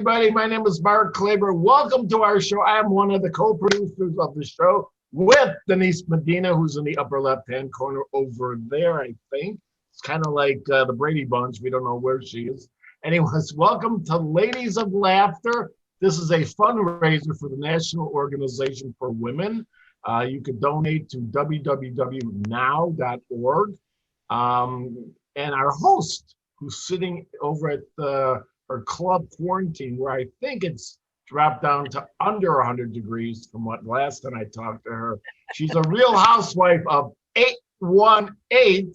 everybody. My name is Mark Klaber. Welcome to our show. I am one of the co-producers of the show with Denise Medina, who's in the upper left-hand corner over there, I think. It's kind of like the Brady Bunch. We don't know where she is. Anyways, welcome to Ladies of Laughter. This is a fundraiser for the National Organization for Women. You could donate to www.now.org. And our host, who's sitting over at her club quarantine, where I think it's dropped down to under 100 degrees from what last time I talked to her. She's a real housewife of 818.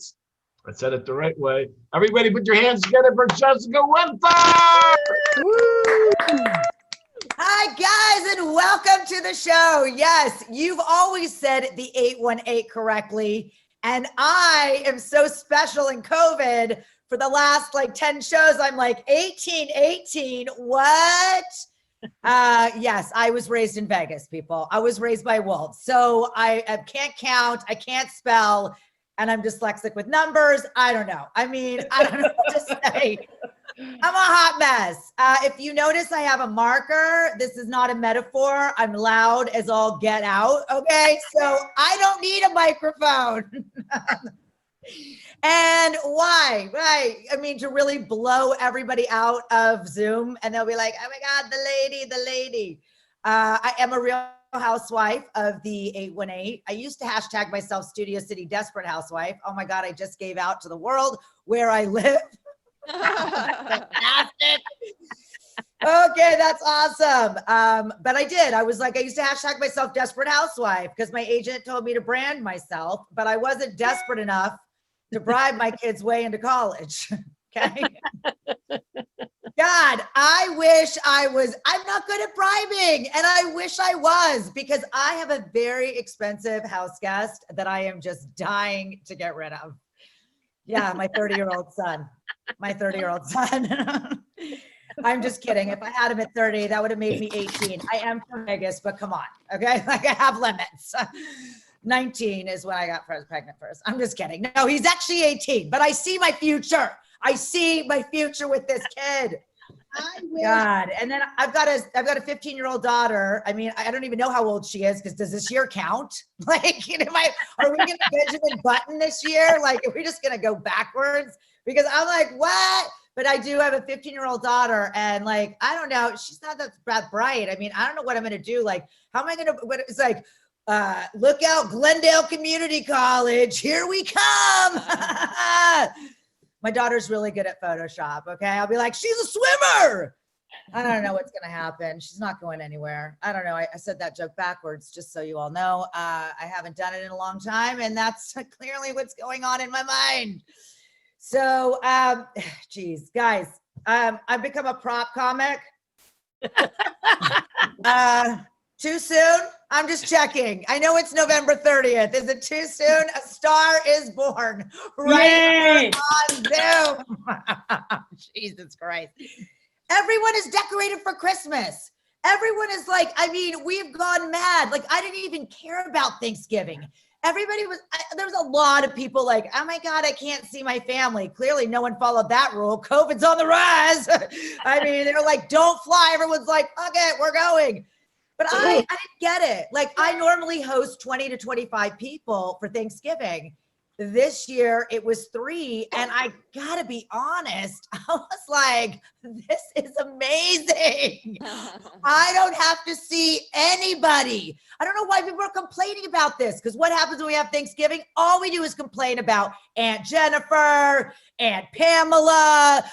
I said it the right way. Everybody put your hands together for Jessica Winther! Hi, guys, and welcome to the show. Yes, you've always said the 818 correctly. And I am so special in COVID. For the last 10 shows, I'm like 1818. What? Yes, I was raised in Vegas, people. I was raised by wolves. So I can't count. I can't spell. And I'm dyslexic with numbers. I don't know. I don't know what to say. I'm a hot mess. If you notice, I have a marker. This is not a metaphor. I'm loud as all get out. Okay. So I don't need a microphone. And why? Right. To really blow everybody out of Zoom. And they'll be like, oh my God, the lady. I am a real housewife of the 818. I used to hashtag myself Studio City Desperate Housewife. Oh my God, I just gave out to the world where I live. Fantastic. Okay, that's awesome. But I did. I used to hashtag myself Desperate Housewife because my agent told me to brand myself, but I wasn't desperate enough to bribe my kids' way into college. Okay. God, I wish I was. I'm not good at bribing, and I wish I was, because I have a very expensive house guest that I am just dying to get rid of. Yeah, my 30-year-old son. I'm just kidding. If I had him at 30, that would have made me 18. I am from Vegas, but come on. Okay. I have limits. 19 is when I got pregnant first. I'm just kidding. No, he's actually 18, but I see my future. I see my future with this kid. God. And then I've got a 15-year-old daughter. I don't even know how old she is, because does this year count? Are we going to Benjamin Button this year? Are we just going to go backwards? Because I'm like, what? But I do have a 15-year-old daughter, and I don't know. She's not that bright. I don't know what I'm going to do. How am I going to, it's look out, Glendale Community College. Here we come. My daughter's really good at Photoshop. Okay. I'll be like, she's a swimmer. I don't know what's going to happen. She's not going anywhere. I don't know. I said that joke backwards, just so you all know. I haven't done it in a long time, and that's clearly what's going on in my mind. So, geez, guys, I've become a prop comic. Too soon? I'm just checking. I know it's November 30th. Is it too soon? A star is born right on Zoom. Jesus Christ. Everyone is decorated for Christmas. Everyone is we've gone mad. I didn't even care about Thanksgiving. There was a lot of people oh my God, I can't see my family. Clearly no one followed that rule. COVID's on the rise. They're like, don't fly. Everyone's like, okay, we're going. But I didn't get it. I normally host 20 to 25 people for Thanksgiving. This year it was 3. And I gotta be honest, I was like, this is amazing. I don't have to see anybody. I don't know why people are complaining about this, because what happens when we have Thanksgiving? All we do is complain about Aunt Jennifer, Aunt Pamela.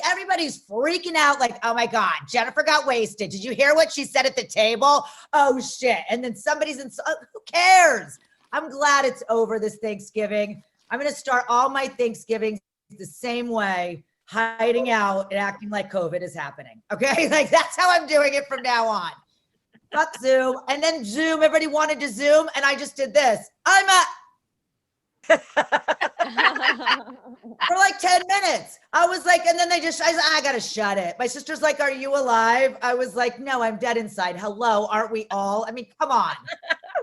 Everybody's freaking out. Oh my God, Jennifer got wasted. Did you hear what she said at the table? Oh shit. And then who cares? I'm glad it's over this Thanksgiving. I'm going to start all my Thanksgivings the same way, hiding out and acting like COVID is happening. Okay. That's how I'm doing it from now on. Fuck Zoom. And then Zoom, everybody wanted to Zoom. And I just did this. For 10 minutes. I was and then I got to shut it. My sister's like, are you alive? I was like, no, I'm dead inside. Hello. Aren't we all? Come on.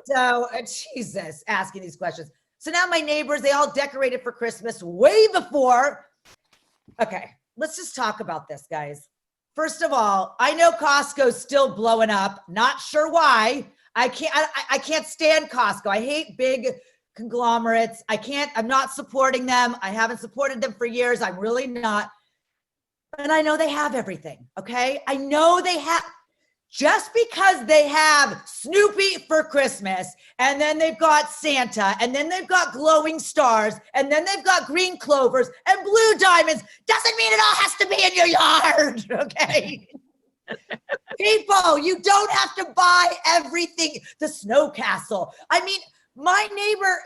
So Jesus, asking these questions. So now my neighbors, they all decorated for Christmas way before. Okay. Let's just talk about this, guys. First of all, I know Costco's still blowing up. Not sure why. I can't stand Costco. I hate big conglomerates. I'm not supporting them. I haven't supported them for years. I'm really not. And I know they have everything, okay? I know they have, just because they have Snoopy for Christmas, and then they've got Santa, and then they've got glowing stars, and then they've got green clovers and blue diamonds, doesn't mean it all has to be in your yard, okay? People, you don't have to buy everything. The snow castle. I mean, my neighbor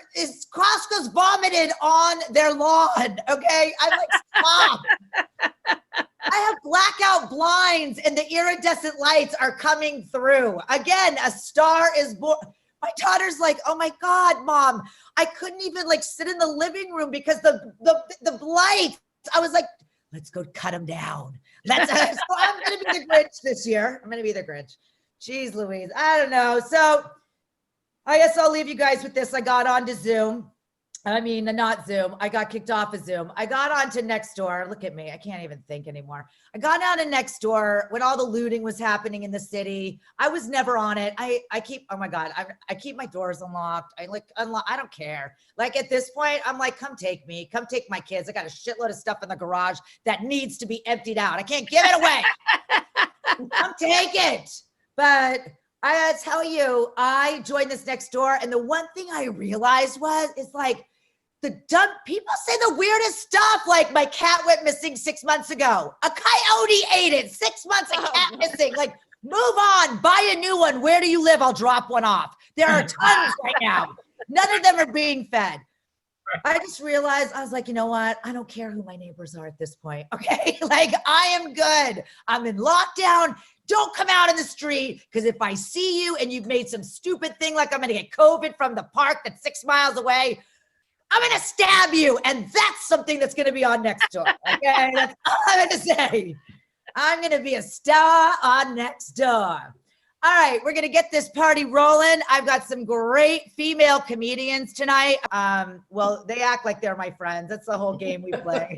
Costco's vomited on their lawn, okay? I'm like, stop. I have blackout blinds and the iridescent lights are coming through. Again, a star is born. My daughter's like, oh my God, Mom, I couldn't even like sit in the living room because the lights. I was like, let's go cut them down. So I'm going to be the Grinch this year. I'm going to be the Grinch. Jeez Louise. I don't know. So I guess I'll leave you guys with this. I got onto Zoom. Not Zoom. I got kicked off of Zoom. I got onto Nextdoor. Look at me. I can't even think anymore. I got on to Nextdoor when all the looting was happening in the city. I was never on it. I keep my doors unlocked. I don't care. Like at this point, I'm like, come take me. Come take my kids. I got a shitload of stuff in the garage that needs to be emptied out. I can't give it away. Come take it. But I gotta tell you, I joined this Nextdoor, and the one thing I realized is like, the dumb people say the weirdest stuff, like my cat went missing 6 months ago. A coyote ate it. 6 months, a cat missing. Like, move on, buy a new one. Where do you live? I'll drop one off. There are tons right now. None of them are being fed. I just realized, I was like, you know what? I don't care who my neighbors are at this point, okay? Like, I am good. I'm in lockdown. Don't come out in the street, because if I see you and you've made some stupid thing like I'm going to get COVID from the park that's 6 miles away, I'm going to stab you. And that's something that's going to be on Nextdoor, okay? That's all I'm going to say. I'm going to be a star on Nextdoor. All right, we're going to get this party rolling. I've got some great female comedians tonight. Well, they act like they're my friends. That's the whole game we play.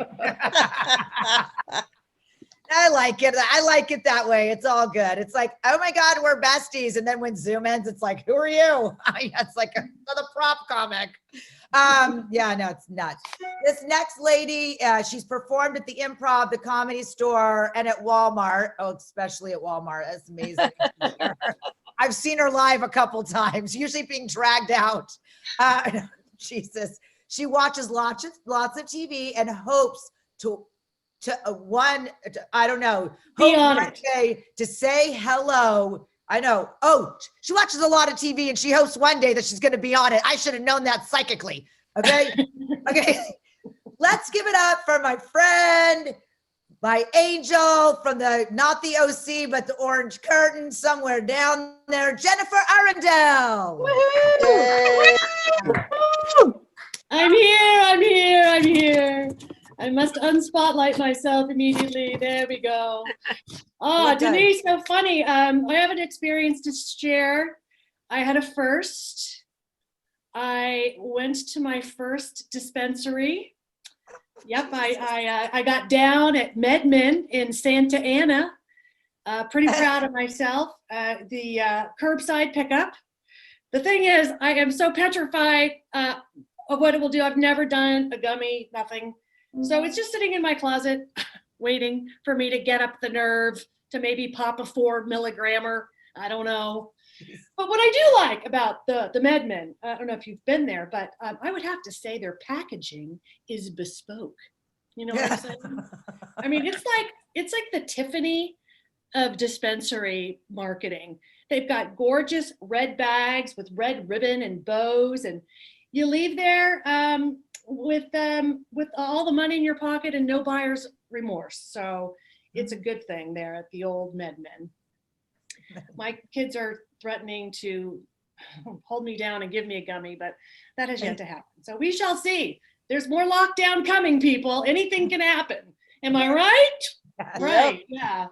I like it. I like it that way. It's all good. It's like, oh my God, we're besties. And then when Zoom ends, it's like, who are you? It's like another prop comic. Yeah, no, it's nuts. This next lady, she's performed at the Improv, the Comedy Store, and at Walmart. Oh, especially at Walmart. That's amazing. I've seen her live a couple times, usually being dragged out. Jesus. She watches lots of TV and hopes to say hello. I know. Oh, she watches a lot of TV and she hopes one day that she's going to be on it. I should have known that psychically. Okay. Okay. Let's give it up for my friend, my angel from not the OC, but the Orange Curtain, somewhere down there, Jennifer Arundale. I'm here. I must unspotlight myself immediately. There we go. Oh, Denise, so funny. I have an experience to share. I had a first. I went to my first dispensary. Yep, I got down at MedMen in Santa Ana. Pretty proud of myself. The curbside pickup. The thing is, I am so petrified of what it will do. I've never done a gummy, nothing. So it's just sitting in my closet waiting for me to get up the nerve to maybe pop a 4 milligrammer. I don't know. But what I do like about the MedMen, I don't know if you've been there, but I would have to say their packaging is bespoke. You know what I'm saying? I mean, it's like the Tiffany of dispensary marketing. They've got gorgeous red bags with red ribbon and bows, and you leave there with all the money in your pocket and no buyer's remorse. So it's a good thing there at the old MedMen. My kids are threatening to hold me down and give me a gummy, but that has yet to happen. So we shall see. There's more lockdown coming, people. Anything can happen. Am I right? Right, yeah.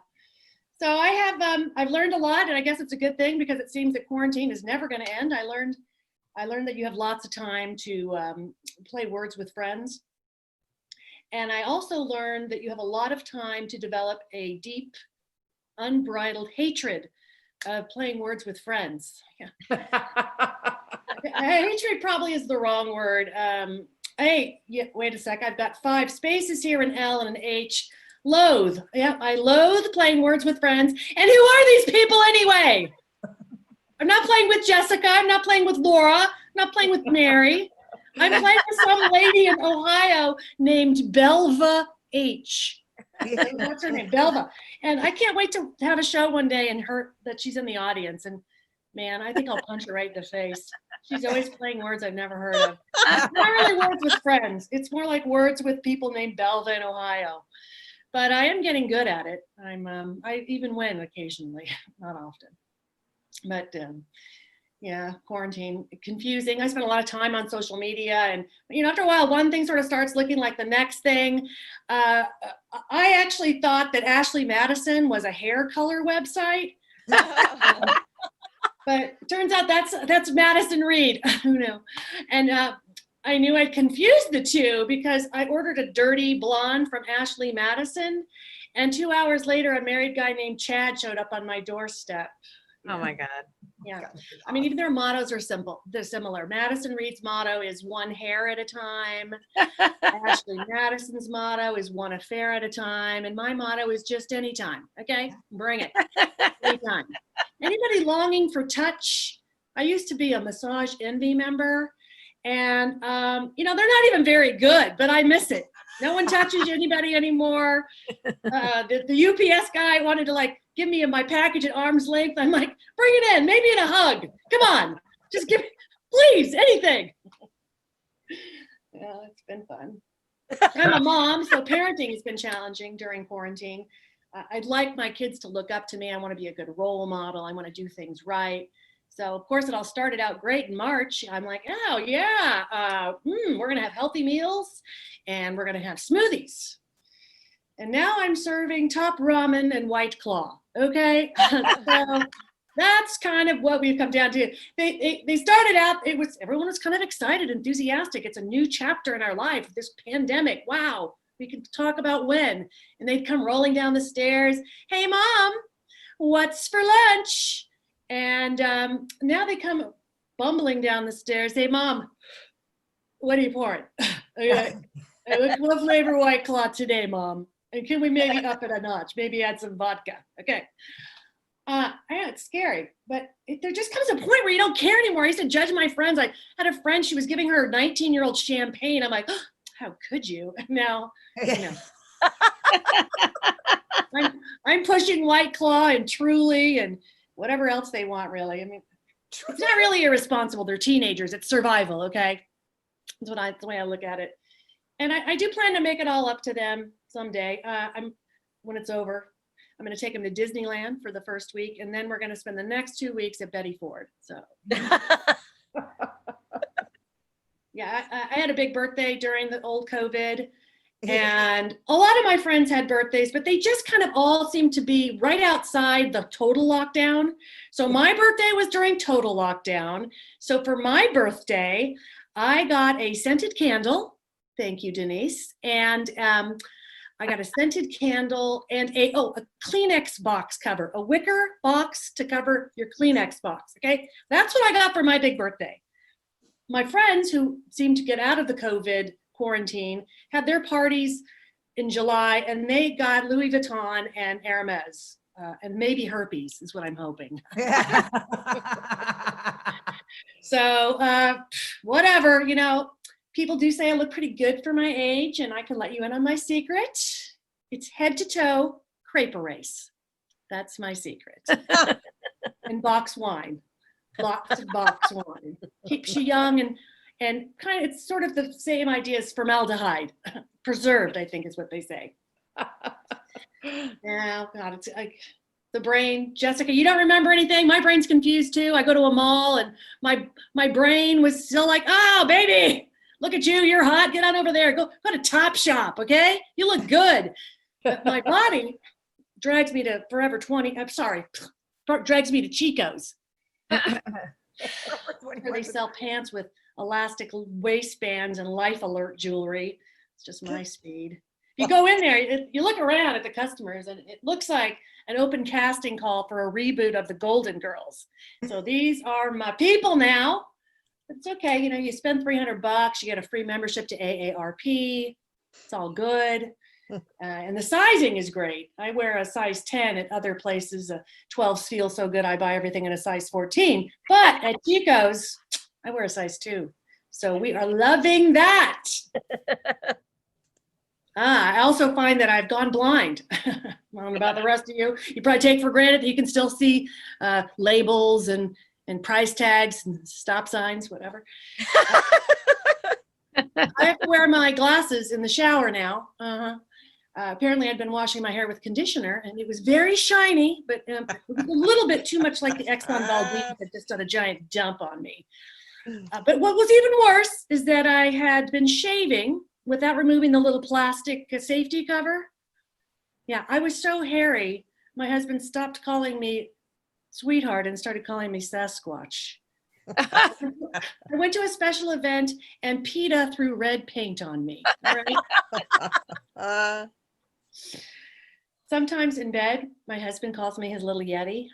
So I've learned a lot, and I guess it's a good thing because it seems that quarantine is never going to end. I learned that you have lots of time to play words with friends. And I also learned that you have a lot of time to develop a deep unbridled hatred of playing words with friends. Hatred probably is the wrong word. Hey, yeah, wait a sec. I've got 5 spaces here, an L and an H. Loathe. Yeah, I loathe playing words with friends. And who are these people anyway? I'm not playing with Jessica. I'm not playing with Laura. I'm not playing with Mary. I'm playing with some lady in Ohio named Belva H. What's her name? Belva. And I can't wait to have a show one day and that she's in the audience. And man, I think I'll punch her right in the face. She's always playing words I've never heard of. It's not really words with friends. It's more like words with people named Belva in Ohio. But I am getting good at it. I even win occasionally, not often. But yeah, quarantine, confusing. I spent a lot of time on social media, and after a while, one thing sort of starts looking like the next thing. I actually thought that Ashley Madison was a hair color website. But it turns out that's Madison Reed. Who knew? And I knew I'd confused the two because I ordered a dirty blonde from Ashley Madison, and 2 hours later, a married guy named Chad showed up on my doorstep. Oh my God. Yeah. I mean, even their mottos are simple. They're similar. Madison Reed's motto is one hair at a time. Ashley Madison's motto is one affair at a time. And my motto is just anytime. Okay? Bring it. Anytime. Anybody longing for touch? I used to be a Massage Envy member. And, they're not even very good, but I miss it. No one touches anybody anymore. The UPS guy wanted to give me my package at arm's length. I'm like, bring it in, maybe in a hug. Come on, just give me, please, anything. Yeah, it's been fun. I'm a mom, so parenting has been challenging during quarantine. I'd like my kids to look up to me. I want to be a good role model. I want to do things right. So of course it all started out great in March. I'm like, oh yeah, we're gonna have healthy meals and we're gonna have smoothies. And now I'm serving top ramen and White Claw, okay? So that's kind of what we've come down to. They started out, everyone was kind of excited, enthusiastic. It's a new chapter in our life, this pandemic, wow, we can talk about when. And they'd come rolling down the stairs, hey mom, what's for lunch? And now they come bumbling down the stairs. Hey, Mom, what are you pouring? Okay. What flavor White Claw today, Mom? And can we maybe up it a notch? Maybe add some vodka. Okay. Yeah, it's scary. But there just comes a point where you don't care anymore. I used to judge my friends. I had a friend, she was giving her 19-year-old champagne. I'm like, oh, how could you? Now, I'm pushing White Claw and Truly and whatever else they want, really. I mean, it's not really irresponsible. They're teenagers. It's survival, okay? That's the way I look at it. And I do plan to make it all up to them someday. When it's over, I'm going to take them to Disneyland for the first week, and then we're going to spend the next 2 weeks at Betty Ford. So, yeah, I had a big birthday during the old COVID. And a lot of my friends had birthdays, but they just kind of all seemed to be right outside the total lockdown. So my birthday was during total lockdown. So for my birthday, I got a scented candle. Thank you, Denise. And I got a scented candle and a Kleenex box cover, a wicker box to cover your Kleenex box. Okay, that's what I got for my big birthday. My friends who seemed to get out of the COVID quarantine had their parties in July, and they got Louis Vuitton and Hermes, and maybe herpes is what I'm hoping. So whatever, people do say I look pretty good for my age, and I can let you in on my secret. It's head to toe crepe erase. That's my secret. And box wine, lots of box wine. Keeps you young and kind of, it's sort of the same idea as formaldehyde. Preserved, I think is what they say. Now, God, it's like the brain. Jessica, you don't remember anything? My brain's confused too. I go to a mall and my brain was still like, oh, baby, look at you, you're hot. Get on over there. Go to Top Shop, okay? You look good. But my body drags me to Forever 20. I'm sorry, drags me to Chico's. Where they sell pants with elastic waistbands and Life Alert jewelry. It's just my speed. You go in there, you look around at the customers, and it looks like an open casting call for a reboot of the Golden Girls. So these are my people now. It's okay, you know, you spend $300, you get a free membership to AARP. It's all good. And the sizing is great. I wear a size 10 at other places. 12s feel so good, I buy everything in a size 14. But at Chico's, I wear a size 2. So we are loving that. I also find that I've gone blind. I don't know about the rest of you. You probably take for granted that you can still see labels and price tags and stop signs, whatever. I have to wear my glasses in the shower now. Apparently I'd been washing my hair with conditioner and it was very shiny, but it was a little bit too much like the Exxon Valdez that just done a giant dump on me. But what was even worse is that I had been shaving without removing the little plastic safety cover. Yeah, I was so hairy. My husband stopped calling me sweetheart and started calling me Sasquatch. I went to a special event and PETA threw red paint on me. All right? Sometimes in bed, my husband calls me his little Yeti.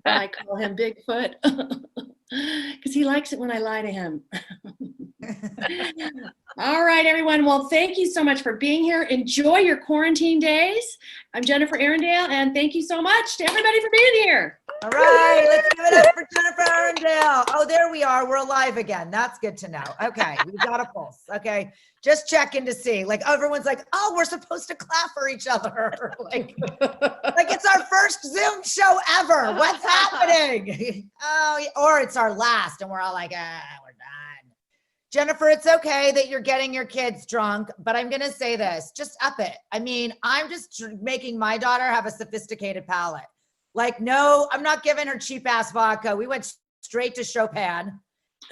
I call him Bigfoot because he likes it when I lie to him. All right, everyone. Well, thank you so much for being here. Enjoy your quarantine days. I'm Jennifer Arundale, and thank you so much to everybody for being here. All right, let's give it up for Jennifer Arundale. Oh, there we are. We're alive again. That's good to know. Okay, we got a pulse. Okay, just checking to see. Like everyone's like, oh, we're supposed to clap for each other. like it's our first Zoom show ever. What's happening? Oh, or it's our last, and we're all like, we're done. Jennifer, it's okay that you're getting your kids drunk, but I'm gonna say this: just up it. I mean, I'm just making my daughter have a sophisticated palate. Like, no, I'm not giving her cheap ass vodka. We went straight to Chopin.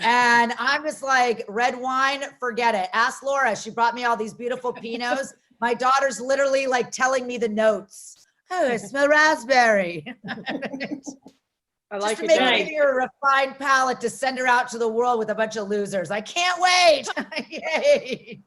And I'm just like, red wine, forget it. Ask Laura. She brought me all these beautiful Pinots. My daughter's literally like telling me the notes. Oh, I smell raspberry. I like just to make her a refined palate to send her out to the world with a bunch of losers. I can't wait. Yay.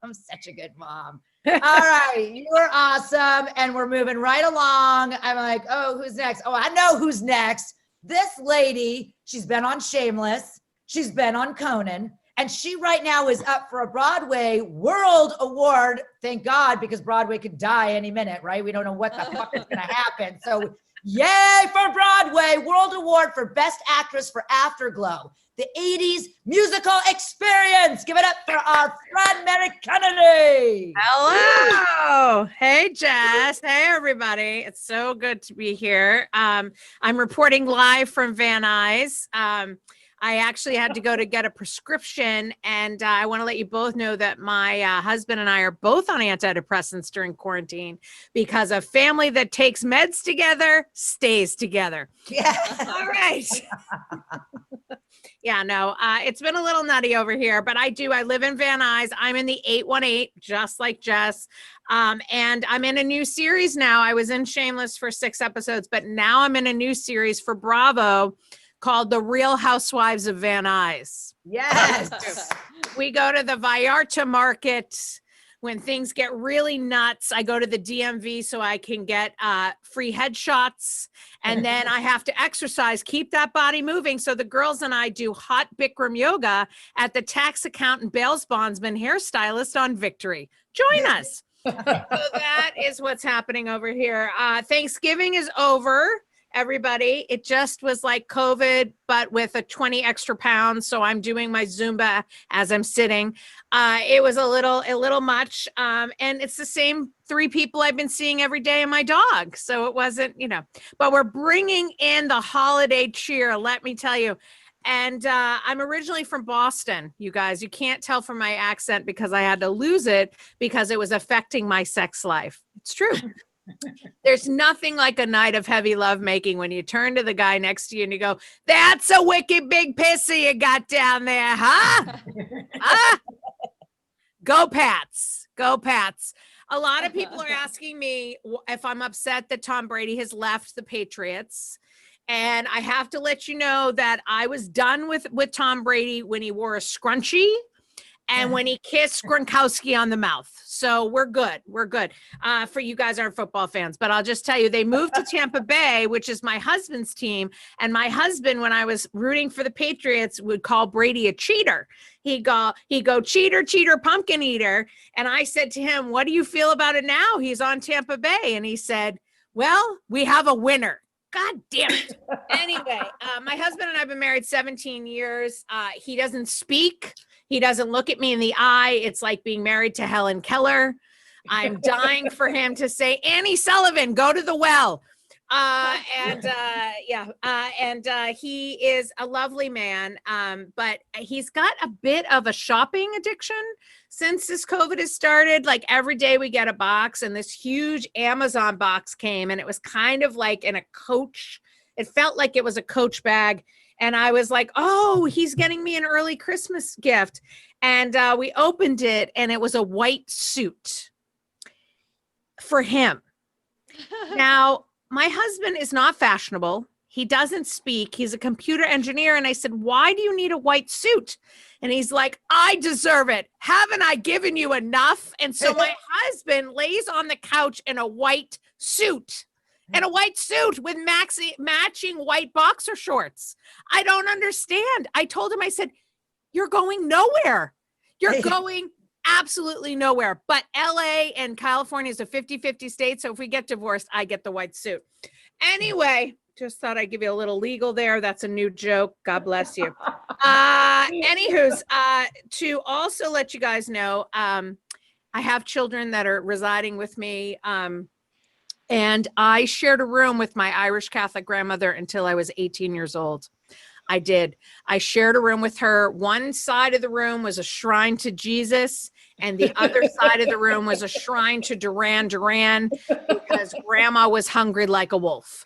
I'm such a good mom. All right, you are awesome. And we're moving right along. I'm like, oh, who's next? Oh, I know who's next. This lady, she's been on Shameless. She's been on Conan. And she right now is up for a Broadway World Award. Thank God, because Broadway could die any minute, right? We don't know what the fuck is going to happen. So yay for Broadway World Award for Best Actress for Afterglow. The 80s musical experience. Give it up for our friend Mary Kennedy. Hello. Hey, Jess. Hey, everybody. It's so good to be here. I'm reporting live from Van Nuys. I actually had to go to get a prescription, and I want to let you both know that my husband and I are both on antidepressants during quarantine because a family that takes meds together stays together. Yeah. All right. Yeah, no, it's been a little nutty over here, but I live in Van Nuys. I'm in the 818, just like Jess. And I'm in a new series now. I was in Shameless for 6 episodes, but now I'm in a new series for Bravo called The Real Housewives of Van Nuys. Yes. We go to the Vallarta market. When things get really nuts, I go to the DMV so I can get free headshots. And then I have to exercise, keep that body moving. So the girls and I do hot Bikram yoga at the tax accountant Bales Bondsman hairstylist on Victory. Join us. So that is what's happening over here. Thanksgiving is over. Everybody, it just was like COVID, but with a 20 extra pounds. So I'm doing my Zumba as I'm sitting. It was a little much. And it's the same 3 people I've been seeing every day and my dog. So it wasn't, but we're bringing in the holiday cheer. Let me tell you. And I'm originally from Boston, you guys. You can't tell from my accent because I had to lose it because it was affecting my sex life. It's true. There's nothing like a night of heavy lovemaking when you turn to the guy next to you and you go, that's a wicked big pissy you got down there, huh? Huh? Go Pats. Go Pats. A lot of people are asking me if I'm upset that Tom Brady has left the Patriots. And I have to let you know that I was done with Tom Brady when he wore a scrunchie and when he kissed Gronkowski on the mouth. So we're good. We're good. For you guys aren't football fans, but I'll just tell you, they moved to Tampa Bay, which is my husband's team. And my husband, when I was rooting for the Patriots, would call Brady a cheater. He'd go, cheater, cheater, pumpkin eater. And I said to him, what do you feel about it now? He's on Tampa Bay. And he said, well, we have a winner. God damn it. Anyway, my husband and I have been married 17 years. He doesn't speak. He doesn't look at me in the eye. It's like being married to Helen Keller. I'm dying for him to say, Annie Sullivan, go to the well. He is a lovely man. But he's got a bit of a shopping addiction since this COVID has started. Like every day we get a box, and this huge Amazon box came, and it was kind of like in a Coach. It felt like it was a Coach bag. And I was like, oh, he's getting me an early Christmas gift. And we opened it, and it was a white suit for him. Now, my husband is not fashionable. He doesn't speak. He's a computer engineer. And I said, why do you need a white suit? And he's like, I deserve it. Haven't I given you enough? And so my husband lays on the couch in a white suit. And a white suit with matching white boxer shorts. I don't understand. I told him, I said, you're going nowhere. You're going absolutely nowhere. But LA and California is a 50-50 state. So if we get divorced, I get the white suit. Anyway, just thought I'd give you a little legal there. That's a new joke. God bless you. Anywho's, to also let you guys know, I have children that are residing with me. And I shared a room with my Irish Catholic grandmother until I was 18 years old. I did. I shared a room with her. One side of the room was a shrine to Jesus, and the other side of the room was a shrine to Duran Duran, because grandma was hungry like a wolf.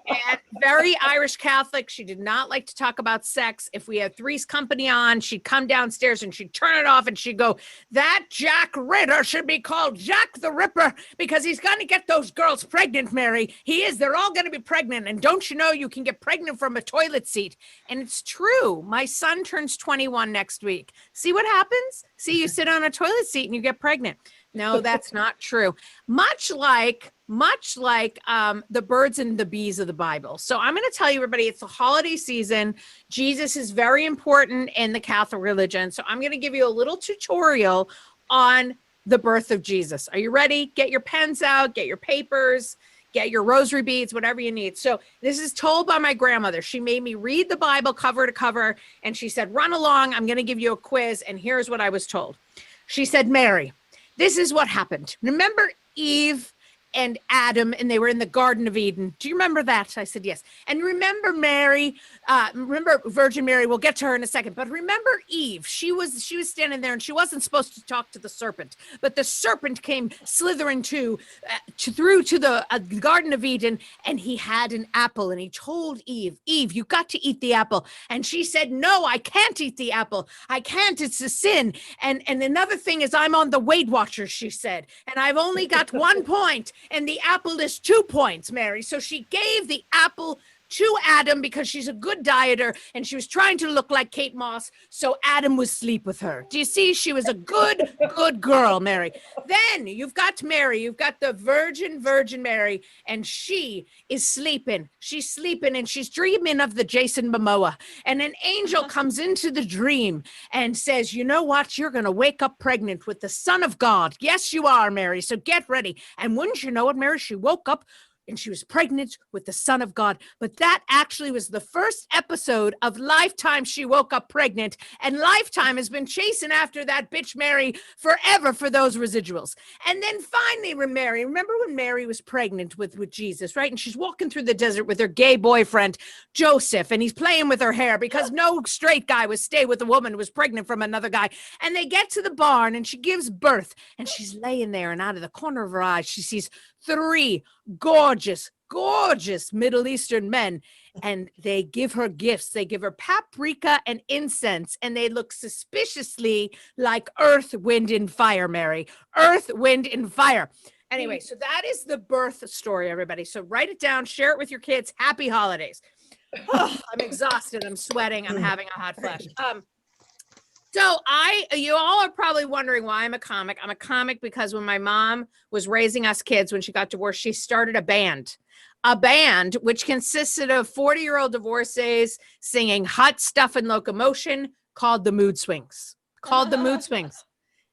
And very Irish Catholic. She did not like to talk about sex. If we had Three's Company on, she'd come downstairs and she'd turn it off and she'd go, that Jack Ritter should be called Jack the Ripper because he's going to get those girls pregnant, Mary. He is. They're all going to be pregnant. And don't you know you can get pregnant from a toilet seat? And it's true. My son turns 21 next week. See what happens? See, you sit on a toilet seat and you get pregnant. No, that's not true. Much like the birds and the bees of the Bible. So I'm going to tell you, everybody, it's the holiday season. Jesus is very important in the Catholic religion. So I'm going to give you a little tutorial on the birth of Jesus. Are you ready? Get your pens out, get your papers, get your rosary beads, whatever you need. So this is told by my grandmother. She made me read the Bible cover to cover, and she said, run along. I'm going to give you a quiz. And here's what I was told. She said, Mary, this is what happened. Remember Eve and Adam, and they were in the Garden of Eden. Do you remember that? I said, yes. And remember Mary, remember Virgin Mary, we'll get to her in a second, but remember Eve, she was standing there and she wasn't supposed to talk to the serpent, but the serpent came slithering through to the Garden of Eden, and he had an apple, and he told Eve, you got to eat the apple. And she said, no, I can't eat the apple. I can't, it's a sin. And another thing is I'm on the Weight Watchers, she said, and I've only got 1 point. And the apple is 2 points, Mary. So she gave the apple to Adam because she's a good dieter and she was trying to look like Kate Moss. So Adam would sleep with her. Do you see? She was a good girl, Mary. Then you've got Mary. You've got the Virgin Mary, and she is sleeping. She's sleeping and she's dreaming of the Jason Momoa. And an angel comes into the dream and says, you know what? You're going to wake up pregnant with the Son of God. Yes, you are, Mary. So get ready. And wouldn't you know it, Mary? She woke up and she was pregnant with the Son of God. But that actually was the first episode of Lifetime. She woke up pregnant, and Lifetime has been chasing after that bitch Mary forever for those residuals. And then finally, Mary, remember when Mary was pregnant with Jesus, right? And she's walking through the desert with her gay boyfriend, Joseph, and he's playing with her hair because no straight guy would stay with a woman who was pregnant from another guy. And they get to the barn and she gives birth, and she's laying there, and out of the corner of her eye, she sees 3 gorgeous Middle Eastern men, and they give her gifts. They give her paprika and incense, and they look suspiciously like earth, wind, and fire, Mary. Earth, wind, and fire. Anyway, so that is the birth story, everybody. So write it down, share it with your kids. Happy holidays. Oh, I'm exhausted. I'm sweating. I'm having a hot flash. So you all are probably wondering why I'm a comic. I'm a comic because when my mom was raising us kids, when she got divorced, she started a band which consisted of 40-year-old divorcees singing hot stuff and locomotion called the Mood Swings.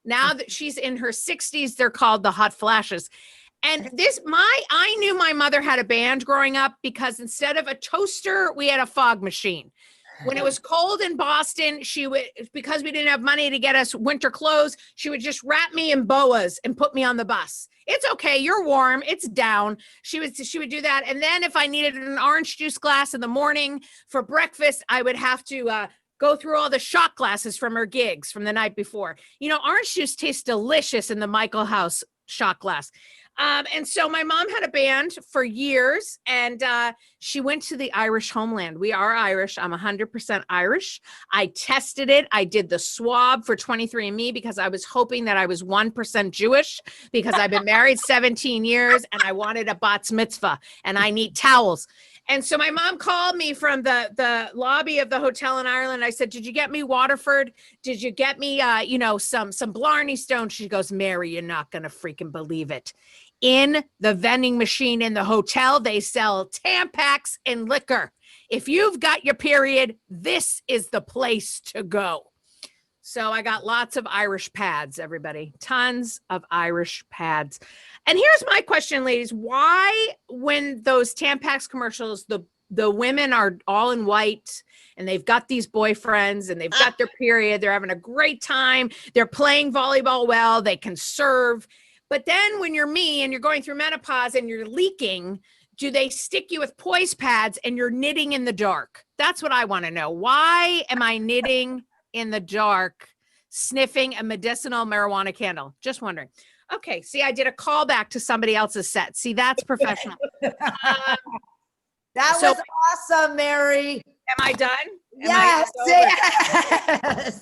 Now that she's in her 60s, they're called the Hot Flashes. And I knew my mother had a band growing up because instead of a toaster, we had a fog machine. When it was cold in Boston, because we didn't have money to get us winter clothes, she would just wrap me in boas and put me on the bus. It's okay, you're warm, it's down. She would do that. And then if I needed an orange juice glass in the morning for breakfast, I would have to go through all the shot glasses from her gigs from the night before. Orange juice tastes delicious in the Michael House shot glass. And so my mom had a band for years, and she went to the Irish homeland. We are Irish. I'm 100% Irish. I tested it. I did the swab for 23andMe because I was hoping that I was 1% Jewish because I've been married 17 years and I wanted a bat mitzvah and I need towels. And so my mom called me from the lobby of the hotel in Ireland. I said, did you get me Waterford? Did you get me, some Blarney Stone? She goes, Mary, you're not going to freaking believe it. In the vending machine in the hotel, they sell Tampax and liquor. If you've got your period, this is the place to go. So I got lots of Irish pads, everybody. Tons of Irish pads. And here's my question, ladies. Why, when those Tampax commercials, the women are all in white and they've got these boyfriends and they've got their period, they're having a great time, they're playing volleyball well, they can serve. But then when you're me and you're going through menopause and you're leaking, do they stick you with poise pads and you're knitting in the dark? That's what I want to know. Why am I knitting in the dark, sniffing a medicinal marijuana candle? Just wondering. Okay, see, I did a callback to somebody else's set. See, that's professional. That was awesome, Mary. Am I done? Yes. Yes.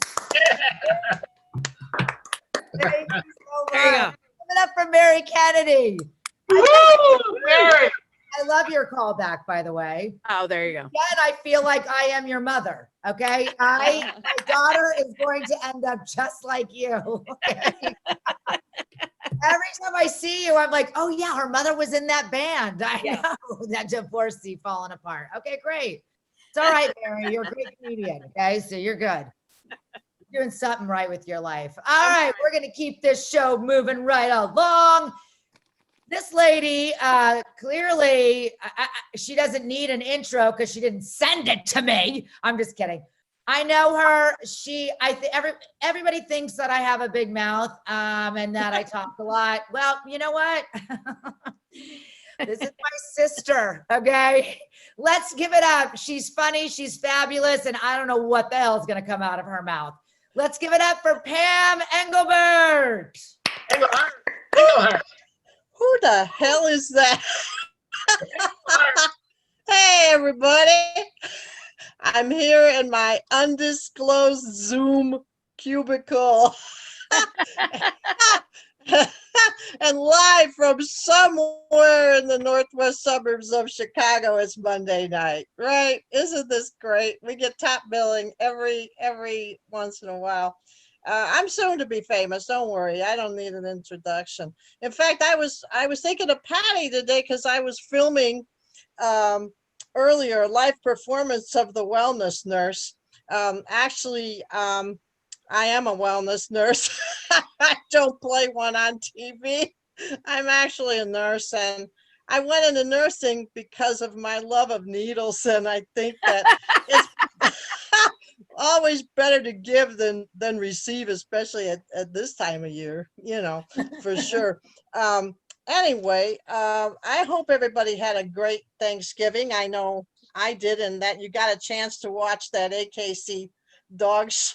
Thank you so much. There you go. Give it up for Mary Kennedy. Woo, Mary. I love your callback, by the way. Oh, there you go. Again, I feel like I am your mother. Okay, my daughter is going to end up just like you. Okay? Every time I see you, I'm like, oh yeah, her mother was in that band. I know that divorcee falling apart. Okay, great. It's all right, Mary. You're a great comedian. Okay, so you're good. You're doing something right with your life. All right, we're gonna keep this show moving right along. This lady, clearly, she doesn't need an intro because she didn't send it to me. I'm just kidding. I know her. Everybody thinks that I have a big mouth and that I talk a lot. Well, you know what? This is my sister, okay? Let's give it up. She's funny, she's fabulous, and I don't know what the hell is going to come out of her mouth. Let's give it up for Pam Engelhart. Engelhart. Who the hell is that? Hey, everybody. I'm here in my undisclosed Zoom cubicle and live from somewhere in the northwest suburbs of Chicago. It's Monday night, right? Isn't this great? We get top billing every once in a while. I'm soon to be famous. Don't worry. I don't need an introduction. In fact, I was thinking of Patty today because I was filming earlier live performance of The Wellness Nurse. Actually, I am a wellness nurse. I don't play one on TV. I'm actually a nurse, and I went into nursing because of my love of needles, and I think that it's always better to give than receive, especially at this time of year, for sure. Anyway, I hope everybody had a great Thanksgiving. I know I did, and that you got a chance to watch that AKC dog show.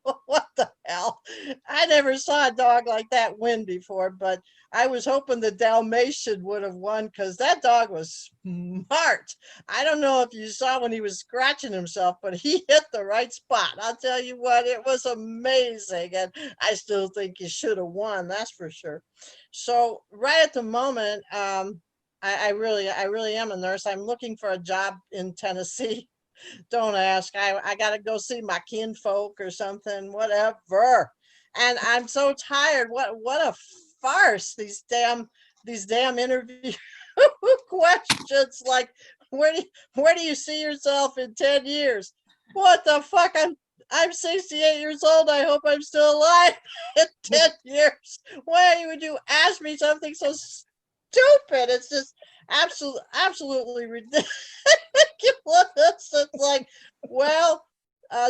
What the hell? I never saw a dog like that win before, but I was hoping the Dalmatian would have won because that dog was smart. I don't know if you saw when he was scratching himself, but he hit the right spot. I'll tell you what, it was amazing, and I still think he should have won, that's for sure. So right at the moment, I really am a nurse. I'm looking for a job in Tennessee. Don't ask. I got to go see my kinfolk or something, whatever. And I'm so tired. What a farce. These damn interview questions like where do you see yourself in 10 years? What the fuck? I'm 68 years old. I hope I'm still alive in 10 years. Why would you ask me something so stupid? It's just absolutely ridiculous. It's like, well,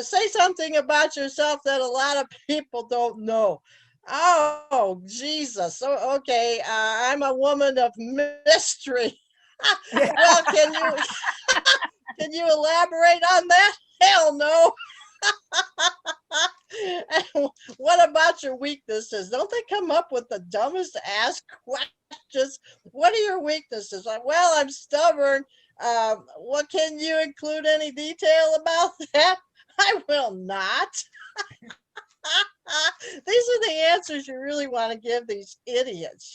say something about yourself that a lot of people don't know. Oh, Jesus. So, okay. I'm a woman of mystery. Well, can you elaborate on that? Hell no. And what about your weaknesses? Don't they come up with the dumbest ass questions? What are your weaknesses? Like, well, I'm stubborn. What, can you include any detail about that? I will not. These are the answers you really want to give these idiots,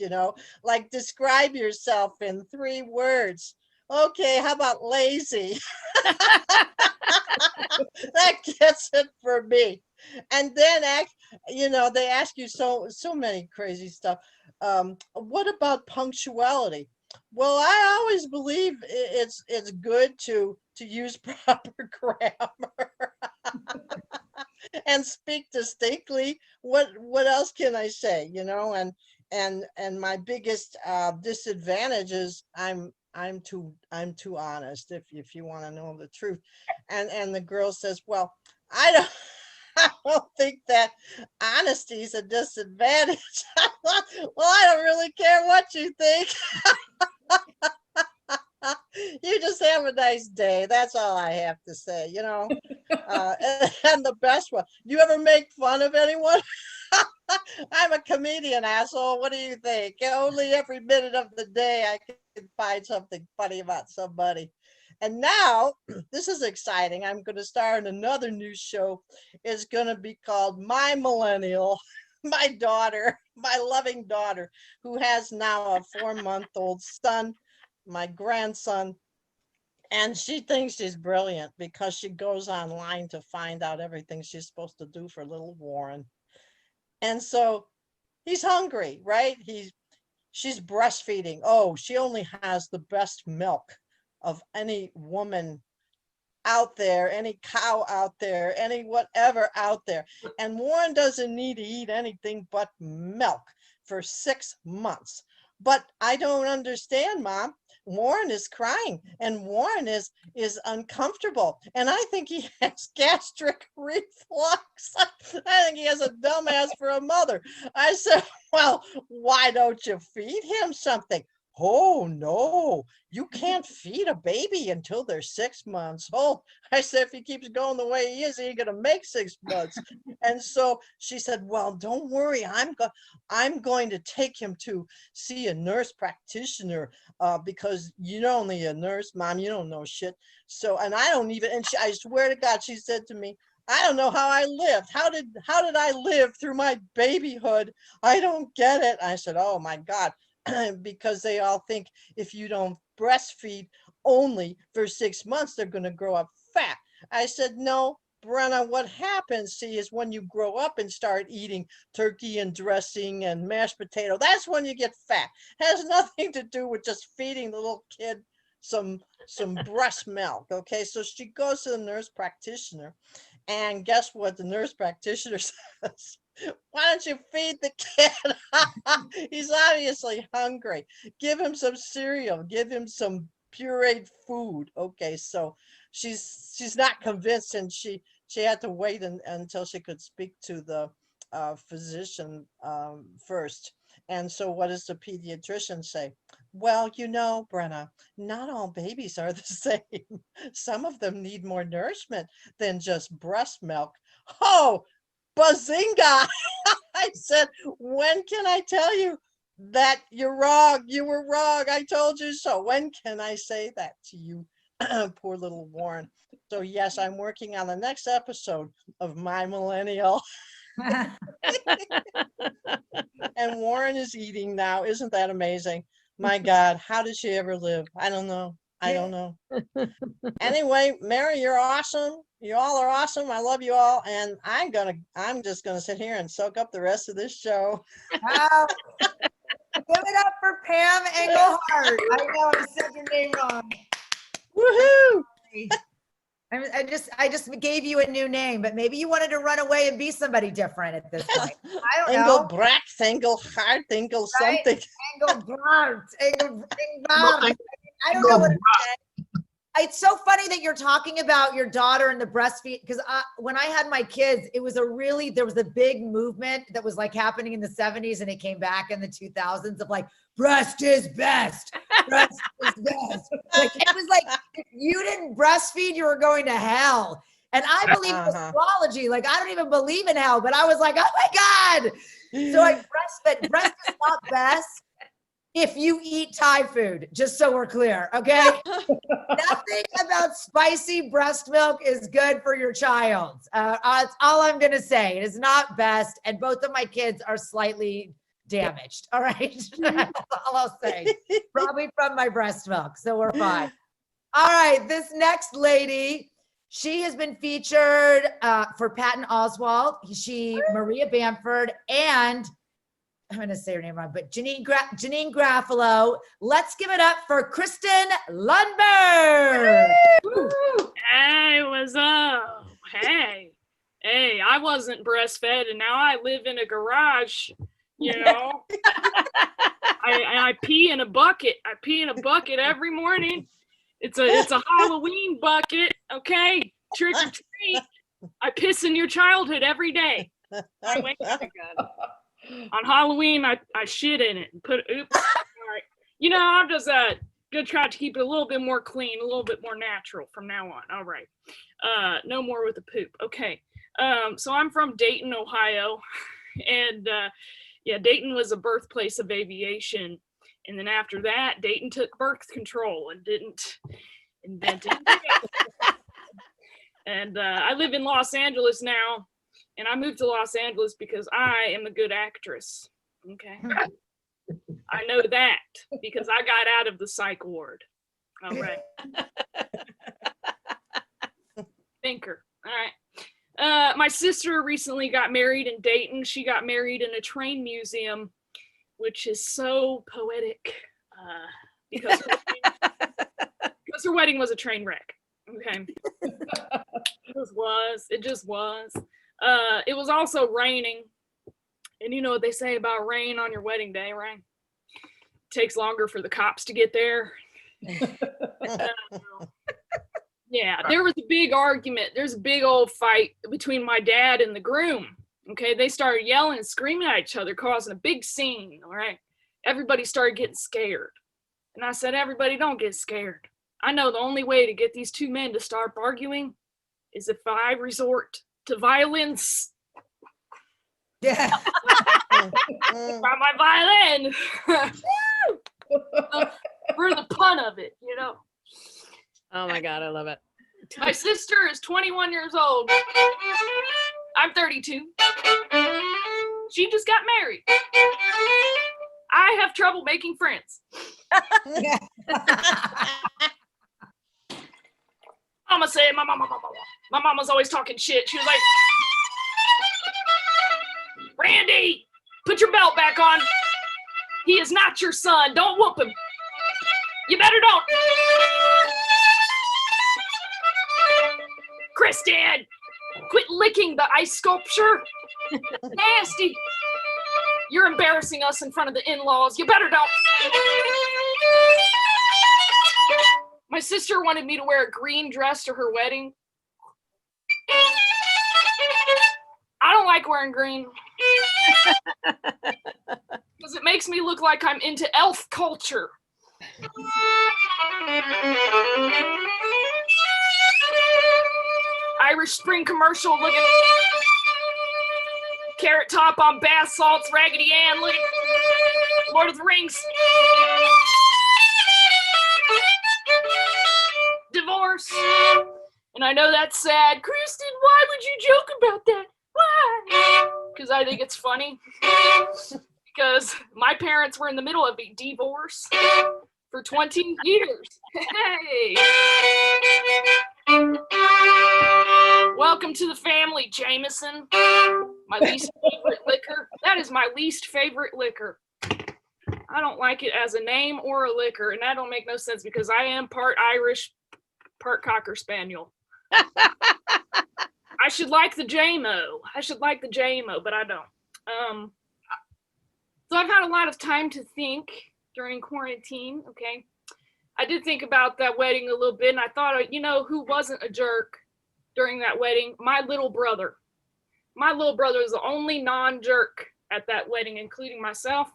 like describe yourself in 3 words. Okay, how about lazy? That gets it for me. And then they ask you so many crazy stuff. What about punctuality? Well, I always believe it's good to use proper grammar and speak distinctly. What else can I say? And my biggest disadvantage is I'm too honest, if you want to know the truth. And the girl says, well, I don't think that honesty is a disadvantage. Well, I don't really care what you think. You just have a nice day. That's all I have to say, and the best one, you ever make fun of anyone? I'm a comedian, asshole. What do you think? Only every minute of the day I can find something funny about somebody. And now, this is exciting. I'm going to start another new show. It's going to be called My Millennial. My daughter, my loving daughter, who has now a 4-month-old son, my grandson. And she thinks she's brilliant because she goes online to find out everything she's supposed to do for little Warren. And so he's hungry, right? She's breastfeeding. Oh, she only has the best milk of any woman out there, any cow out there, any whatever out there. And Warren doesn't need to eat anything but milk for 6 months. But I don't understand, Mom. Warren is crying and Warren is uncomfortable. And I think he has gastric reflux. I think he has a dumbass for a mother. I said, well, why don't you feed him something? Oh, no, you can't feed a baby until they're 6 months old. I said, if he keeps going the way he is, he ain't going to make 6 months. And so she said, well, don't worry. I'm going to take him to see a nurse practitioner because you're only a nurse, Mom. You don't know shit. So, and I don't even, and I swear to God, she said to me, I don't know how I lived. How did I live through my babyhood? I don't get it. I said, oh my God. Because they all think if you don't breastfeed only for 6 months, they're going to grow up fat. I said, no, Brenna, what happens, see, is when you grow up and start eating turkey and dressing and mashed potato, that's when you get fat. It has nothing to do with just feeding the little kid some breast milk. Okay, so she goes to the nurse practitioner, and guess what the nurse practitioner says? Why don't you feed the kid? He's obviously hungry. Give him some cereal. Give him some pureed food. Okay, so she's not convinced, and she had to wait until she could speak to the physician first. And so what does the pediatrician say? Well, Brenna, not all babies are the same. Some of them need more nourishment than just breast milk. Oh, bazinga! I said, when can I tell you that you're wrong? You were wrong. I told you so. When can I say that to you? Poor little Warren. So yes, I'm working on the next episode of My Millennial. And Warren is eating now. Isn't that amazing? My God, how did she ever live? I don't know. I don't know. Anyway, Mary, you're awesome. You all are awesome. I love you all. And I'm just gonna sit here and soak up the rest of this show. Wow. Give it up for Pam Engelhart. I know I said your name wrong. Woohoo! I just gave you a new name, but maybe you wanted to run away and be somebody different at this point. I don't know. Engelbrecht, Engelhart, Engel Right? something. Engelbart. Well, Engelbart. I don't know what it is. It's so funny that you're talking about your daughter and the breastfeed, because when I had my kids, there was a big movement that was like happening in the 70s and it came back in the 2000s of like, breast is best. Breast is best. Like, it was like, if you didn't breastfeed, you were going to hell. And I believe in astrology. Like, I don't even believe in hell, but I was like, oh my God. So I breastfed. Breast is not best if you eat Thai food, just so we're clear, okay? Nothing about spicy breast milk is good for your child. That's all I'm gonna say. It is not best, and both of my kids are slightly damaged, all right? That's all I'll say. Probably from my breast milk, so we're fine. All right, this next lady, she has been featured for Patton Oswalt, Maria Bamford, and I'm going to say her name wrong, but Janine Garofalo. Let's give it up for Kristen Lundberg. Hey, what's up? Hey, I wasn't breastfed, and now I live in a garage. You know, I pee in a bucket. I pee in a bucket every morning. It's a Halloween bucket. Okay, trick or treat. I piss in your childhood every day. Wait, on Halloween, I shit in it and oops. All right. You know, I'm just gonna try to keep it a little bit more clean, a little bit more natural from now on. All right. No more with the poop. Okay. So I'm from Dayton, Ohio. And Dayton was a birthplace of aviation. And then after that, Dayton took birth control and didn't invent it. And I live in Los Angeles now. And I moved to Los Angeles because I am a good actress. Okay. I know that because I got out of the psych ward. All right. Thinker. All right. My sister recently got married in Dayton. She got married in a train museum, which is so poetic because her wedding was a train wreck. Okay. It just was. It was also raining, and you know what they say about rain on your wedding day, right? It takes longer for the cops to get there. Yeah, there was a big argument. There's a big old fight between my dad and the groom. Okay, they started yelling and screaming at each other, causing a big scene, all right? Everybody started getting scared. And I said, everybody don't get scared. I know the only way to get these two men to stop arguing is if I resort to violence. Yeah. By my violin. For the pun of it, you know. Oh my God, I love it. My sister is 21 years old. I'm 32. She just got married. I have trouble making friends. Mama said, my mama's always talking shit. She was like, Randy, put your belt back on. He is not your son. Don't whoop him. You better don't. Kristen, quit licking the ice sculpture. Nasty. You're embarrassing us in front of the in-laws. You better don't. My sister wanted me to wear a green dress to her wedding. I don't like wearing green. Because it makes me look like I'm into elf culture. Irish Spring commercial looking. Carrot Top on bath salts, Raggedy Ann looking. Lord of the Rings. Divorce. And I know that's sad. Kristen, why would you joke about that? Why? Because I think it's funny. Because my parents were in the middle of a divorce. for 20 years. Hey! Welcome to the family, Jameson. My least favorite liquor. That is my least favorite liquor. I don't like it as a name or a liquor, and that don't make no sense because I am part Irish, part Cocker Spaniel. I should like the JMO. But I don't. So I've had a lot of time to think during quarantine, okay? I did think about that wedding a little bit, and I thought, you know, who wasn't a jerk during that wedding? My little brother. My little brother is the only non-jerk at that wedding, including myself.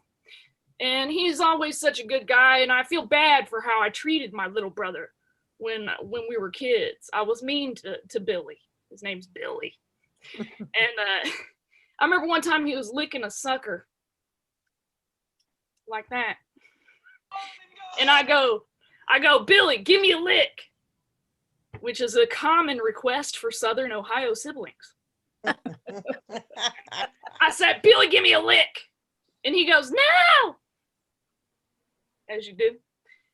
And he's always such a good guy, and I feel bad for how I treated my little brother when we were kids. I was mean to Billy. His name's Billy. And I remember one time he was licking a sucker like that. And I go, Billy, give me a lick, which is a common request for Southern Ohio siblings. I said, Billy, give me a lick. And he goes, no, as you do.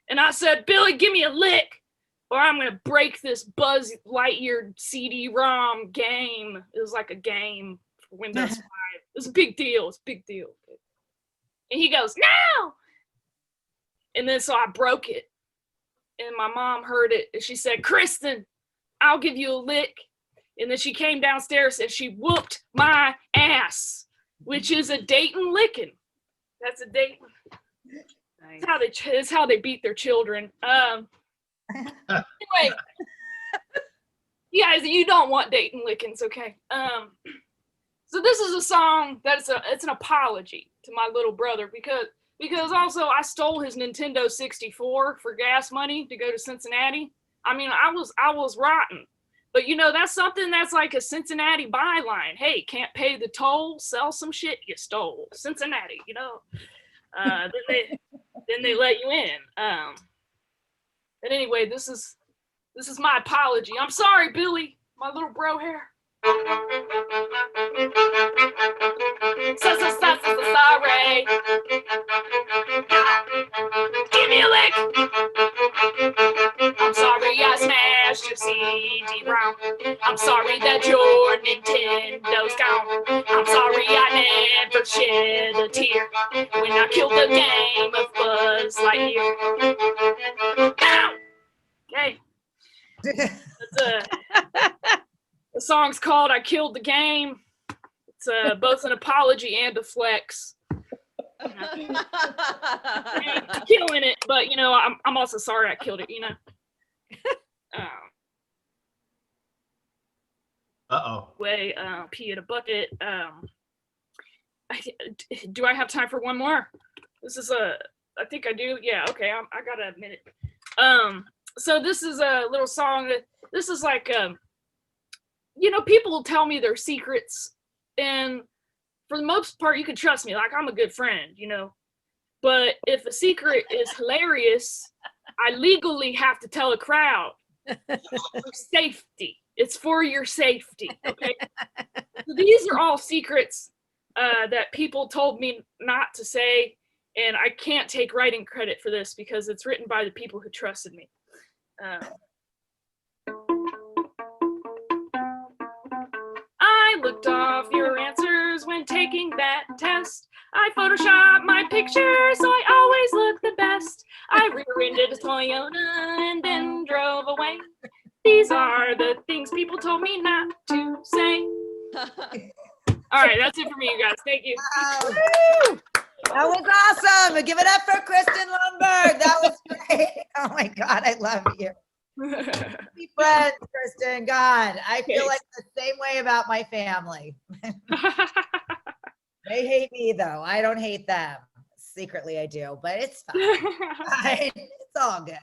And I said, Billy, give me a lick, or I'm going to break this Buzz Lightyear CD-ROM game. It was like a game for Windows 5. It's a big deal. It's a big deal. And he goes, no. And then so I broke it. And my mom heard it. And she said, Kristen, I'll give you a lick. And then she came downstairs and she whooped my ass, which is a Dayton licking. That's a Dayton. Nice. It's how they beat their children. Anyway, you guys, you don't want Dayton lickings, okay? So this is a song it's an apology to my little brother because also I stole his Nintendo 64 for gas money to go to Cincinnati. I mean, I was rotten, but you know, that's something that's like a Cincinnati byline. Hey, can't pay the toll, sell some shit you stole. Cincinnati, you know. Then they let you in. But anyway, this is my apology. I'm sorry, Billy, my little bro hair. Sorry. Give me a lick. I'm sorry I smashed your CD-ROM. I'm sorry that your Nintendo's gone. I'm sorry I never shed a tear when I killed the game of Buzz Lightyear. Ow! Okay. The song's called I Killed the Game. It's both an apology and a flex. Killing it, but you know, I'm also sorry I killed it, you know. Way pee in a bucket. Do I have time for one more? This is I think I do. Yeah, okay, I got a minute. So this is a little song that this is like you know, people tell me their secrets, and for the most part you can trust me, like I'm a good friend, you know. But if a secret is hilarious, I legally have to tell a crowd for safety. It's for your safety, okay? So these are all secrets that people told me not to say, and I can't take writing credit for this because it's written by the people who trusted me. I looked off your answers when taking that test. I photoshopped my picture so I always look the best. I rear-ended a Toyota and then drove away. These are the things people told me not to say. All right, that's it for me, you guys. Thank you. Wow. That was awesome. Give it up for Kristen Lundberg. That was great. Oh my God, I love you. Be friends, Kristen. God, I feel like the same way about my family. They hate me though. I don't hate them. Secretly I do, but it's fine. It's all good.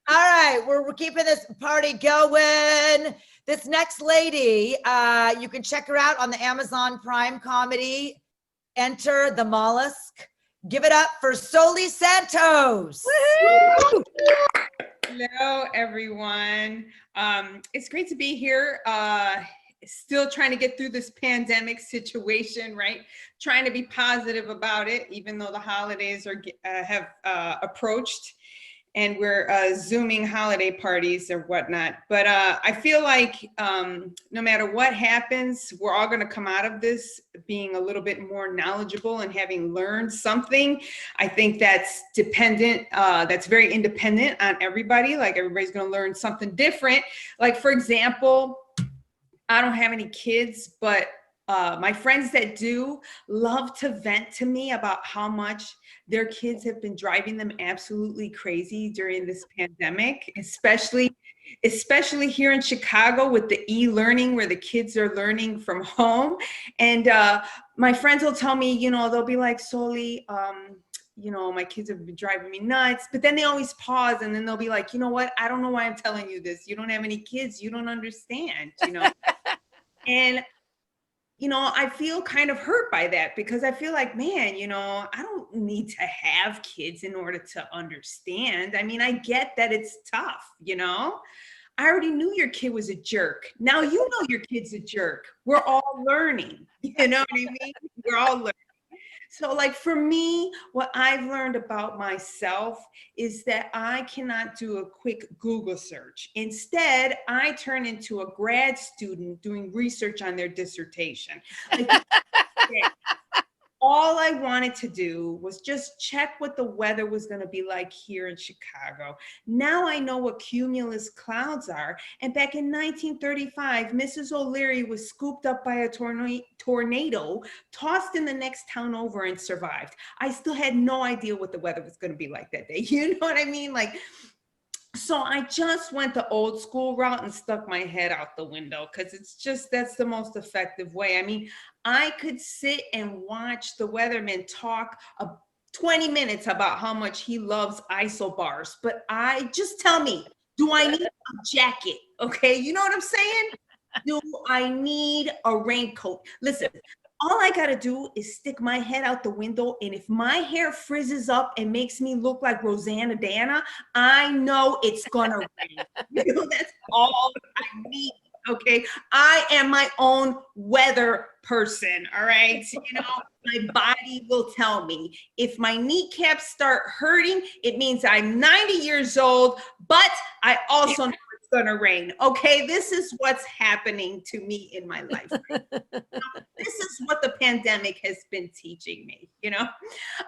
All right, we're keeping this party going. This next lady, you can check her out on the Amazon Prime comedy. Enter the Mollusk. Give it up for Soli Santos. Woo-hoo! Hello, everyone. It's great to be here. Still trying to get through this pandemic situation, right? Trying to be positive about it, even though the holidays have approached. and we're Zooming holiday parties or whatnot. But I feel like no matter what happens, we're all going to come out of this being a little bit more knowledgeable and having learned something. I think that's dependent, that's very independent on everybody. Like everybody's going to learn something different. Like, for example, I don't have any kids, but my friends that do love to vent to me about how much their kids have been driving them absolutely crazy during this pandemic, especially here in Chicago with the e-learning where the kids are learning from home. And my friends will tell me, you know, they'll be like, Soli, you know, my kids have been driving me nuts, but then they always pause and then they'll be like, you know what? I don't know why I'm telling you this. You don't have any kids. You don't understand, you know? And you know, I feel kind of hurt by that because I feel like, man, you know, I don't need to have kids in order to understand. I mean, I get that it's tough, you know? I already knew your kid was a jerk. Now you know your kid's a jerk. We're all learning, you know what I mean? We're all learning. So like for me, what I've learned about myself is that I cannot do a quick Google search. Instead, I turn into a grad student doing research on their dissertation. Like, all I wanted to do was just check what the weather was going to be like here in Chicago. Now I know what cumulus clouds are. And back in 1935, Mrs. O'Leary was scooped up by a tornado, tossed in the next town over and survived. I still had no idea what the weather was going to be like that day. You know what I mean? Like, so I just went the old school route and stuck my head out the window because it's just, that's the most effective way. I mean, I could sit and watch the weatherman talk 20 minutes about how much he loves isobars, but I just tell me, do I need a jacket? Okay, you know what I'm saying? Do I need a raincoat? Listen, all I gotta do is stick my head out the window, and if my hair frizzes up and makes me look like Rosanna Dana, I know it's gonna rain. You know, that's all I need, okay? I am my own weather person, all right? You know, my body will tell me. If my kneecaps start hurting, it means I'm 90 years old, but I also know it's gonna rain, okay? This is what's happening to me in my life right now. This is what the pandemic has been teaching me, you know?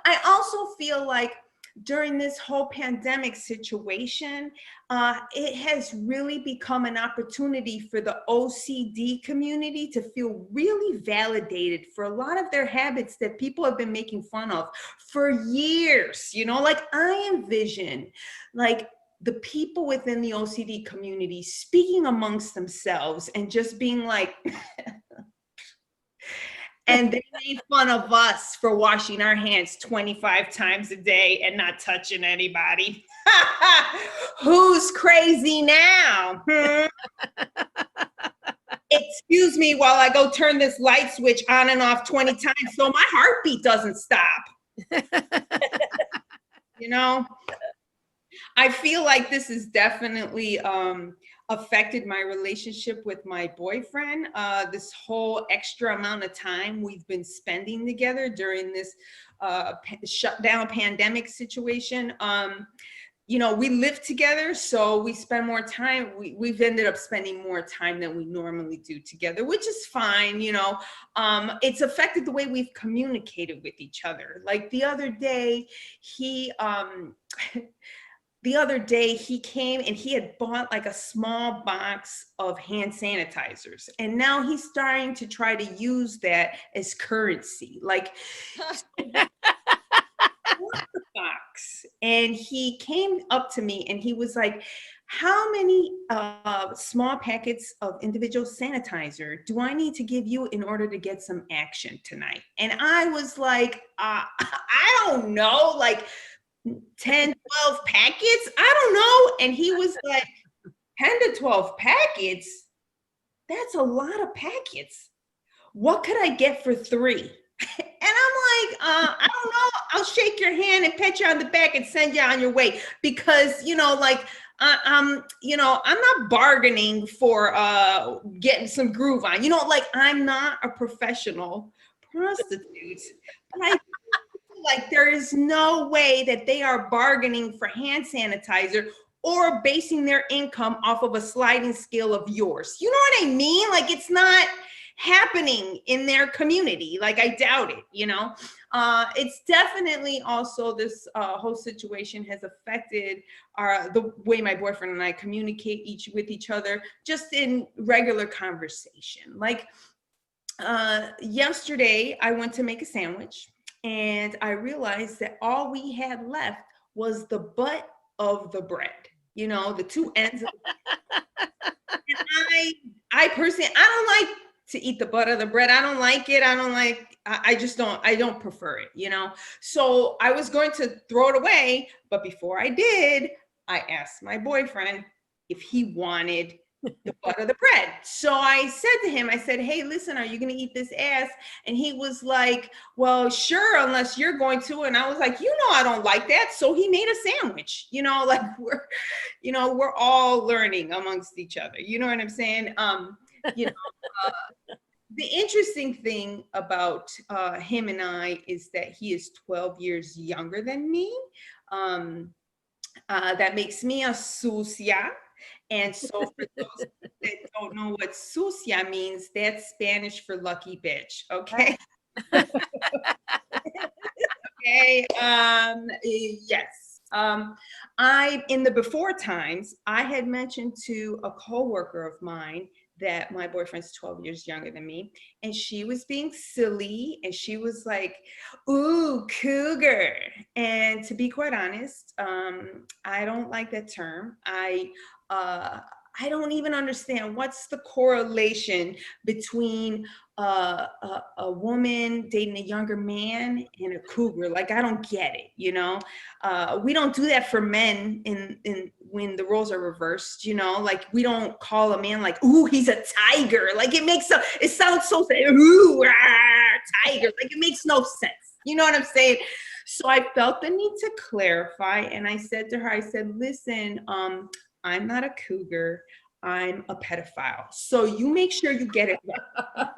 I also feel like during this whole pandemic situation, it has really become an opportunity for the OCD community to feel really validated for a lot of their habits that people have been making fun of for years, you know? Like I envision like the people within the OCD community speaking amongst themselves and just being like, and they made fun of us for washing our hands 25 times a day and not touching anybody. Who's crazy now? Excuse me while I go turn this light switch on and off 20 times so my heartbeat doesn't stop. You know? I feel like this is definitely affected my relationship with my boyfriend. This whole extra amount of time we've been spending together during this shutdown pandemic situation. You know, we live together, so we spend more time. We've ended up spending more time than we normally do together, which is fine, you know. It's affected the way we've communicated with each other. Like the other day, he came and he had bought like a small box of hand sanitizers. And now he's starting to try to use that as currency. Like box. And he came up to me and he was like, how many small packets of individual sanitizer do I need to give you in order to get some action tonight? And I was like, I don't know, like 10, 12 packets? I don't know. And he was like, 10 to 12 packets? That's a lot of packets. What could I get for 3? And I'm like, I don't know. I'll shake your hand and pat you on the back and send you on your way. Because, you know, like, you know, I'm not bargaining for getting some groove on. You know, like, I'm not a professional prostitute. But I like there is no way that they are bargaining for hand sanitizer or basing their income off of a sliding scale of yours. You know what I mean? Like it's not happening in their community. Like I doubt it, you know? It's definitely also this whole situation has affected the way my boyfriend and I communicate with each other just in regular conversation. Like yesterday I went to make a sandwich and I realized that all we had left was the butt of the bread, you know, the two ends of the and I personally, I don't like to eat the butt of the bread. I don't like it. I don't prefer it, you know? So I was going to throw it away, but before I did, I asked my boyfriend if he wanted the butt of the bread. So I said to him, I said, hey, listen, are you going to eat this ass? And he was like, well, sure, unless you're going to. And I was like, you know, I don't like that. So he made a sandwich, you know, like we're all learning amongst each other. You know what I'm saying? You know, the interesting thing about him and I is that he is 12 years younger than me. That makes me a sucia. And so for those that don't know what sucia means, that's Spanish for lucky bitch, okay? Okay, yes. In the before times, I had mentioned to a coworker of mine that my boyfriend's 12 years younger than me, and she was being silly, and she was like, ooh, cougar. And to be quite honest, I don't like that term. I don't even understand what's the correlation between a woman dating a younger man and a cougar. Like, I don't get it, you know? We don't do that for men when the roles are reversed, you know? Like, we don't call a man like, ooh, he's a tiger. Like, it sounds so, ooh, tiger. Like, it makes no sense. You know what I'm saying? So I felt the need to clarify. And I said to her, I said, listen, I'm not a cougar. I'm a pedophile. So you make sure you get it right.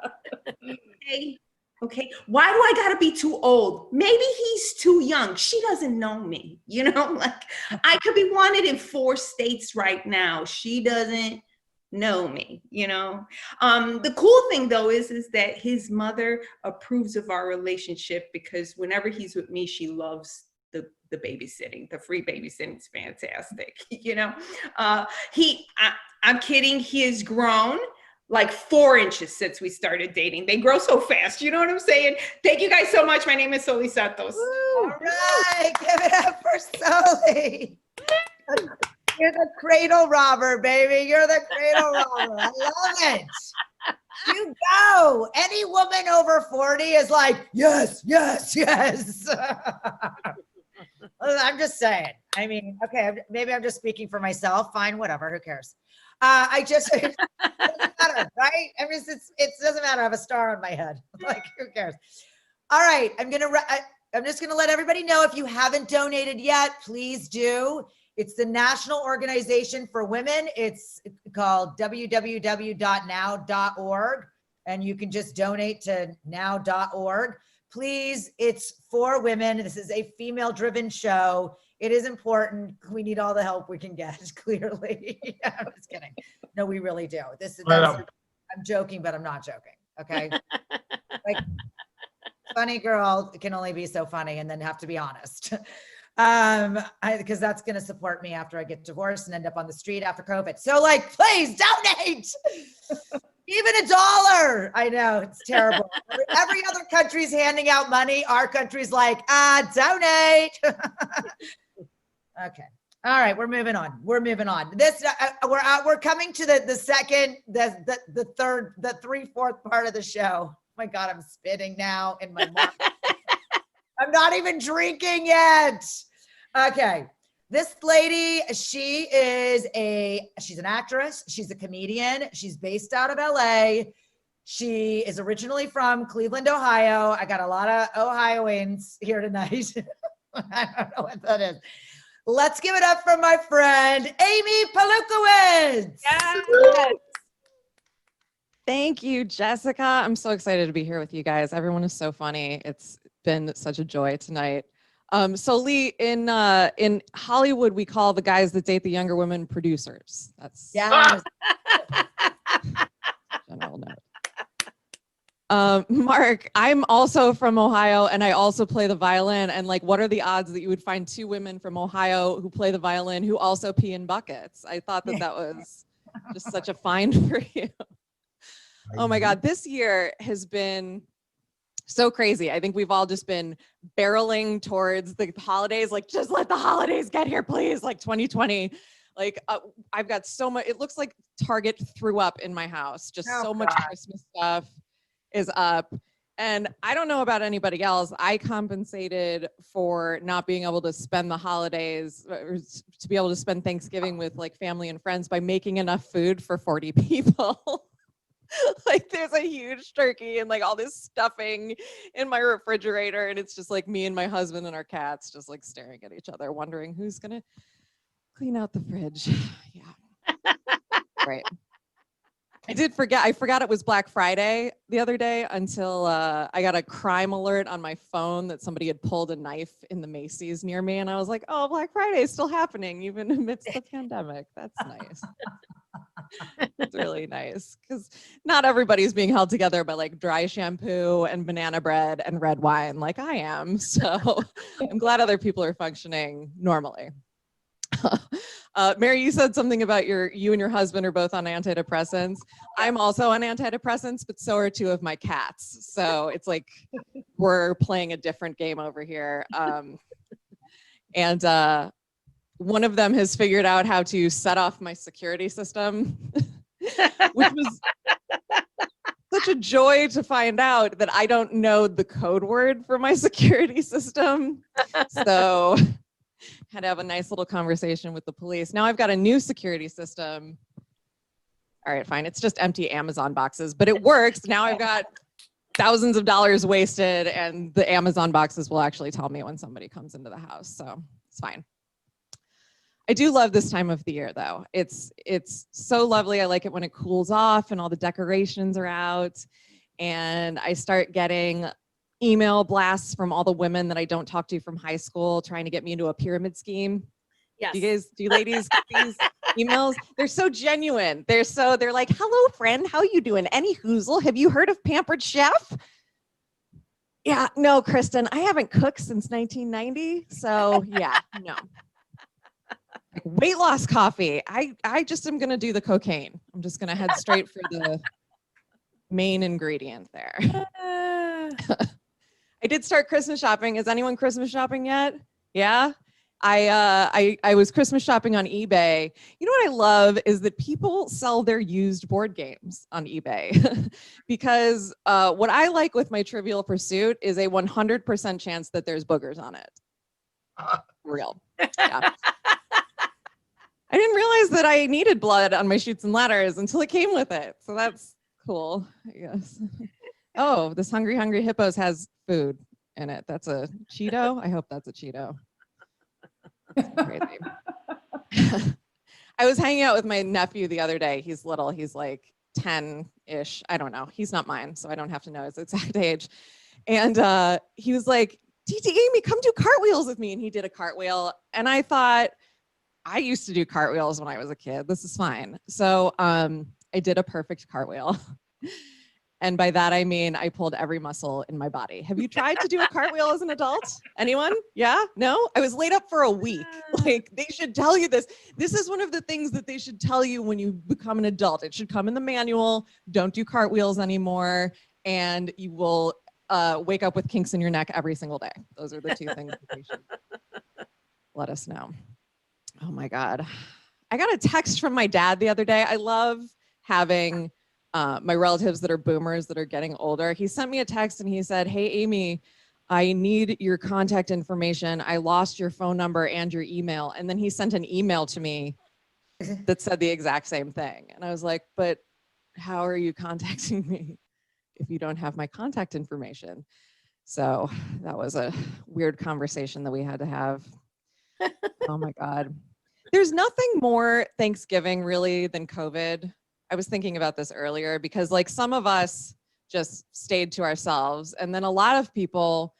Okay. Okay. Why do I gotta be too old? Maybe he's too young. She doesn't know me. You know, like I could be wanted in 4 states right now. She doesn't know me, you know. The cool thing though is that his mother approves of our relationship because whenever he's with me, she loves the babysitting. The free babysitting is fantastic. You know, I'm kidding. He has grown like 4 inches since we started dating. They grow so fast. You know what I'm saying? Thank you guys so much. My name is Soli Santos. All right, give it up for Soli. You're the cradle robber, baby. You're the cradle robber. I love it. You go. Any woman over 40 is like, yes, yes, yes. I'm just saying. I mean, okay, maybe I'm just speaking for myself. Fine, whatever. Who cares? It doesn't matter, right? I mean, it doesn't matter. I have a star on my head. Like, who cares? All right, I'm just gonna let everybody know, if you haven't donated yet, please do. It's the National Organization for Women. It's called www.now.org, and you can just donate to now.org. Please, it's for women. This is a female-driven show. It is important. We need all the help we can get, clearly. I'm just kidding. No, we really do. I'm joking, but I'm not joking, okay? Like, funny girl can only be so funny and then have to be honest. Because that's going to support me after I get divorced and end up on the street after COVID. So, like, please donate. Even $1. I know, it's terrible. Every other country's handing out money. Our country's like, donate. Okay. All right, we're moving on. This we're coming to the second, the third, the 3/4 part of the show. Oh my God, I'm spitting now in my mouth. I'm not even drinking yet. Okay. This lady, she's an actress. She's a comedian. She's based out of LA. She is originally from Cleveland, Ohio. I got a lot of Ohioans here tonight. I don't know what that is. Let's give it up for my friend, Amy Pawlukiewicz. Yes. Thank you, Jessica. I'm so excited to be here with you guys. Everyone is so funny. It's been such a joy tonight. Soli, in Hollywood, we call the guys that date the younger women producers. That's Yes. general note. Mark, I'm also from Ohio and I also play the violin. And like, what are the odds that you would find two women from Ohio who play the violin who also pee in buckets? I thought that that was just such a find for you. Oh my God, this year has been so crazy. I think we've all just been barreling towards the holidays, like just let the holidays get here, please, like 2020. Like I've got so much, it looks like Target threw up in my house. Just so much Christmas stuff is up. And I don't know about anybody else. I compensated for not being able to spend the holidays or to be able to spend Thanksgiving with like family and friends by making enough food for 40 people. Like there's a huge turkey and like all this stuffing in my refrigerator. And it's just like me and my husband and our cats just like staring at each other, wondering who's gonna clean out the fridge. Yeah. Right. I forgot it was Black Friday the other day until I got a crime alert on my phone that somebody had pulled a knife in the Macy's near me. And I was like, oh, Black Friday is still happening even amidst the pandemic. That's nice. It's really nice because not everybody's being held together by like dry shampoo and banana bread and red wine like I am. So I'm glad other people are functioning normally. Mary, you said something about you and your husband are both on antidepressants. I'm also on antidepressants, but so are two of my cats. So it's like we're playing a different game over here. And one of them has figured out how to set off my security system, which was such a joy to find out that I don't know the code word for my security system. So had to have a nice little conversation with the police. Now I've got a new security system. All right, fine. It's just empty Amazon boxes, but it works. Now I've got thousands of dollars wasted and the Amazon boxes will actually tell me when somebody comes into the house. So it's fine. I do love this time of the year though. It's so lovely. I like it when it cools off and all the decorations are out and I start getting email blasts from all the women that I don't talk to from high school trying to get me into a pyramid scheme. Yes. Do you ladies get these emails? They're so genuine. They're like, hello friend, how you doing? Any hoozle? Have you heard of Pampered Chef? Yeah, no, Kristen, I haven't cooked since 1990. So yeah, no. Weight loss coffee. I just am gonna do the cocaine. I'm just gonna head straight for the main ingredient there. I did start Christmas shopping. Is anyone Christmas shopping yet? Yeah. I was Christmas shopping on eBay. You know what I love is that people sell their used board games on eBay because what I like with my Trivial Pursuit is a 100% chance that there's boogers on it. Real. Yeah. I didn't realize that I needed blood on my Chutes and Ladders until it came with it. So that's cool, I guess. Oh, this Hungry Hungry Hippos has food in it. That's a Cheeto? I hope that's a Cheeto. That's crazy. I was hanging out with my nephew the other day. He's little. He's like 10-ish. I don't know. He's not mine, so I don't have to know his exact age. And he was like, Titi Amy, come do cartwheels with me. And he did a cartwheel. And I thought, I used to do cartwheels when I was a kid. This is fine. So I did a perfect cartwheel. And by that, I mean, I pulled every muscle in my body. Have you tried to do a cartwheel as an adult? Anyone? Yeah? No? I was laid up for a week. Like, they should tell you this. This is one of the things that they should tell you when you become an adult. It should come in the manual. Don't do cartwheels anymore. And you will wake up with kinks in your neck every single day. Those are the two things that they should let us know. Oh my God. I got a text from my dad the other day. I love having my relatives that are boomers that are getting older. He sent me a text and he said, hey, Amy, I need your contact information. I lost your phone number and your email. And then he sent an email to me that said the exact same thing. And I was like, but how are you contacting me if you don't have my contact information? So that was a weird conversation that we had to have. Oh my God. There's nothing more Thanksgiving really than COVID. I was thinking about this earlier because like some of us just stayed to ourselves and then a lot of people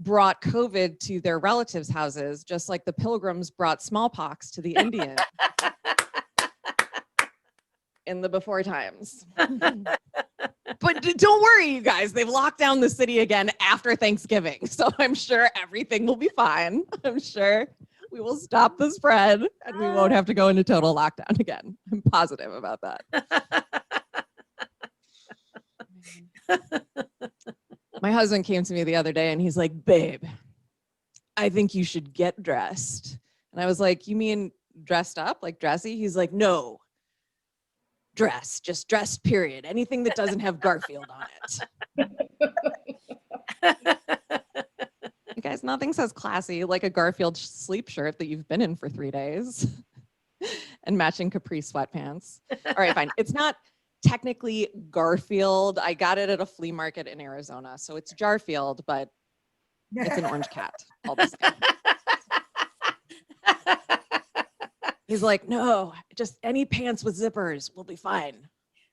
brought COVID to their relatives' houses, just like the Pilgrims brought smallpox to the Indians in the before times. But don't worry, you guys, they've locked down the city again after Thanksgiving. So I'm sure everything will be fine. I'm sure we will stop the spread and we won't have to go into total lockdown again. I'm positive about that. My husband came to me the other day and he's like, babe, I think you should get dressed. And I was like, you mean dressed up, like dressy? He's like, no, dress, just dressed, period. Anything that doesn't have Garfield on it. You guys, nothing says classy like a Garfield sleep shirt that you've been in for 3 days and matching capri sweatpants. All right, fine. It's not technically Garfield. I got it at a flea market in Arizona. So it's Jarfield, but it's an orange cat. All the same. He's like, no, just any pants with zippers will be fine.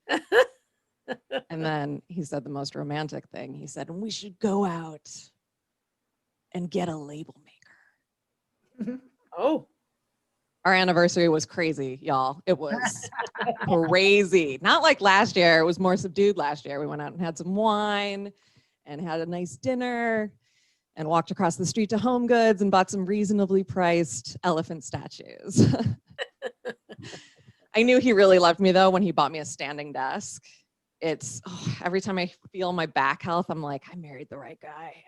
And then he said the most romantic thing. He said, we should go out and get a label maker. Oh. Our anniversary was crazy, y'all. It was crazy. Not like last year. It was more subdued last year. We went out and had some wine and had a nice dinner and walked across the street to Home Goods and bought some reasonably priced elephant statues. I knew he really loved me though when he bought me a standing desk. It's every time I feel my back health, I'm like, I married the right guy.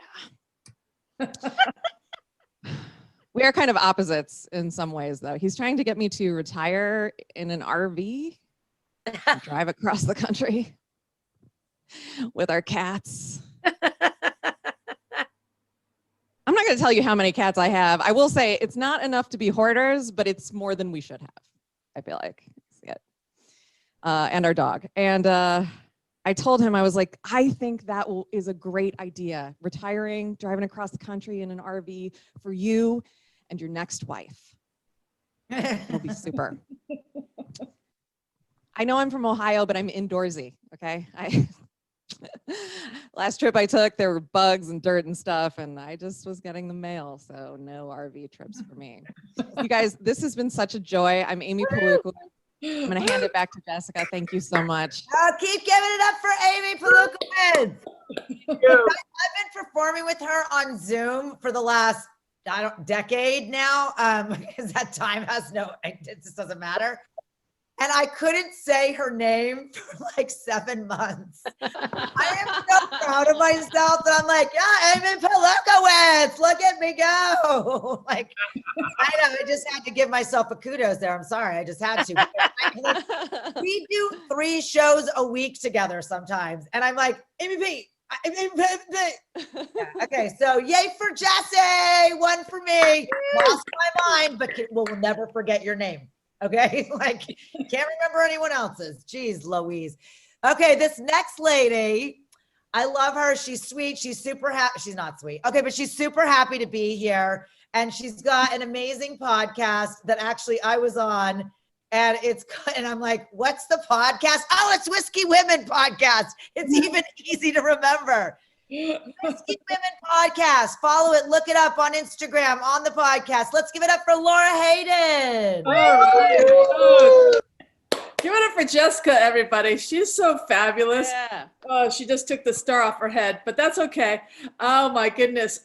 We are kind of opposites in some ways though. He's trying to get me to retire in an RV and drive across the country with our cats. I'm not going to tell you how many cats I have. I will say it's not enough to be hoarders, but it's more than we should have. I feel like. See it. And our dog. And I told him, I was like, I think that is a great idea. Retiring, driving across the country in an RV for you and your next wife. It'll be super. I know I'm from Ohio, but I'm indoorsy, okay? Last trip I took, there were bugs and dirt and stuff, and I just was getting the mail, so no RV trips for me. You guys, this has been such a joy. I'm Amy Pawlukiewicz. I'm going to hand it back to Jessica. Thank you so much. Keep giving it up for Amy Pawlukiewicz. I've been performing with her on Zoom for the last decade now, because that time has it just doesn't matter. And I couldn't say her name for like 7 months. I am so proud of myself that I'm like, yeah, Amy Pawlukiewicz, look at me go. Like, I know, I just had to give myself a kudos there. I'm sorry, I just had to. We do 3 shows a week together sometimes. And I'm like, Amy P. Yeah, okay, so yay for Jessie, 1 for me. Lost my mind, but we'll never forget your name. Okay, like can't remember anyone else's. Jeez Louise. Okay, this next lady, I love her. She's sweet. She's super happy. She's not sweet. Okay, but she's super happy to be here. And she's got an amazing podcast that actually I was on. And I'm like, what's the podcast? Oh, it's Whiskey Women Podcast. It's even easy to remember. Whiskey Women Podcast. Follow it, look it up on Instagram, on the podcast. Let's give it up for Laura Hayden. All right. Give it up for Jessica, everybody. She's so fabulous. Yeah. Oh, she just took the star off her head, but that's okay. Oh my goodness.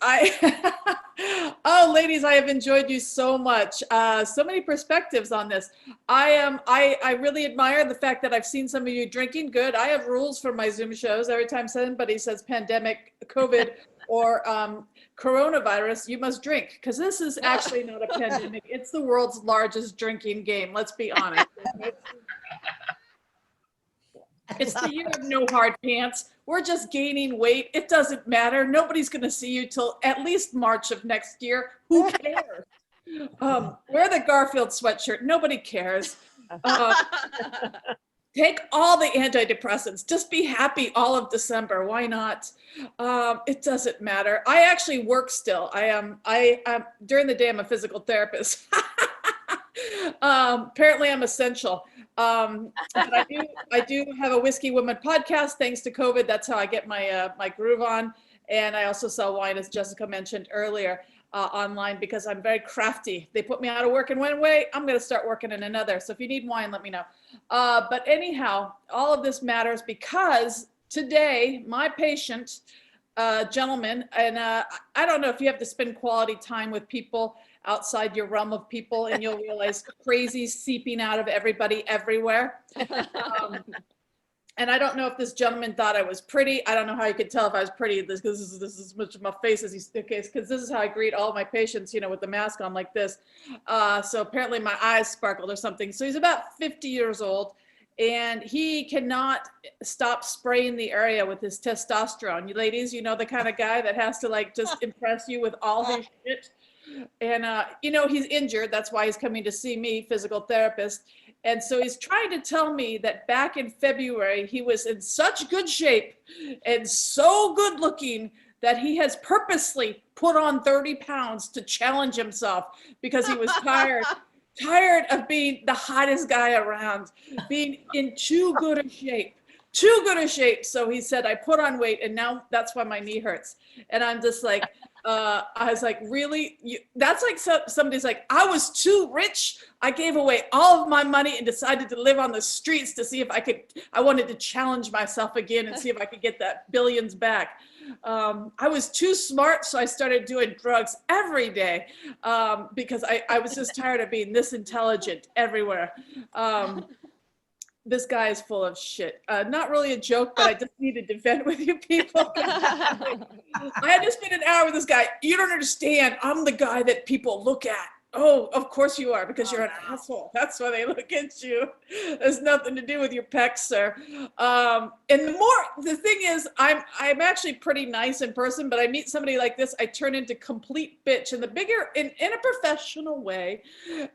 Oh, ladies, I have enjoyed you so much. So many perspectives on this. I really admire the fact that I've seen some of you drinking. Good. I have rules for my Zoom shows. Every time somebody says pandemic, COVID, or coronavirus, you must drink, because this is actually not a pandemic. It's the world's largest drinking game. Let's be honest. It's the year of no hard pants. We're just gaining weight. It doesn't matter. Nobody's going to see you till at least March of next year. Who cares? Wear the Garfield sweatshirt. Nobody cares. Take all the antidepressants. Just be happy all of December. Why not? It doesn't matter. I actually work still. I am during the day, I'm a physical therapist. Apparently I'm essential. But I do have a Whiskey Women podcast. Thanks to COVID, that's how I get my my groove on. And I also sell wine, as Jessica mentioned earlier, online because I'm very crafty. They put me out of work in one way, I'm going to start working in another. So if you need wine, let me know. But anyhow, all of this matters because today, my patient, gentleman, and I don't know if you have to spend quality time with people outside your realm of people and you'll realize crazy seeping out of everybody everywhere. And I don't know if this gentleman thought I was pretty. I don't know how you could tell if I was pretty because this is as much of my face as he's because this is how I greet all my patients, you know, with the mask on like this. So apparently my eyes sparkled or something. So he's about 50 years old and he cannot stop spraying the area with his testosterone. You ladies, you know, the kind of guy that has to like just impress you with all his shit. And, you know, he's injured. That's why he's coming to see me, physical therapist. And so he's trying to tell me that back in February, he was in such good shape and so good looking that he has purposely put on 30 pounds to challenge himself because he was tired of being the hottest guy around, being in too good a shape. So he said, I put on weight and now that's why my knee hurts. And I'm just like, I was like, really? That's like somebody's like, I was too rich. I gave away all of my money and decided to live on the streets to see if I wanted to challenge myself again and see if I could get that billions back. I was too smart, so I started doing drugs every day because I was just tired of being this intelligent everywhere. This guy is full of shit. Not really a joke, but I just needed to vent with you people. I had to spend an hour with this guy. You don't understand. I'm the guy that people look at. Oh, of course you are, because you're an asshole. That's why they look at you. There's nothing to do with your pecs, sir. And the thing is, I'm actually pretty nice in person, but I meet somebody like this, I turn into complete bitch. And the bigger, in a professional way,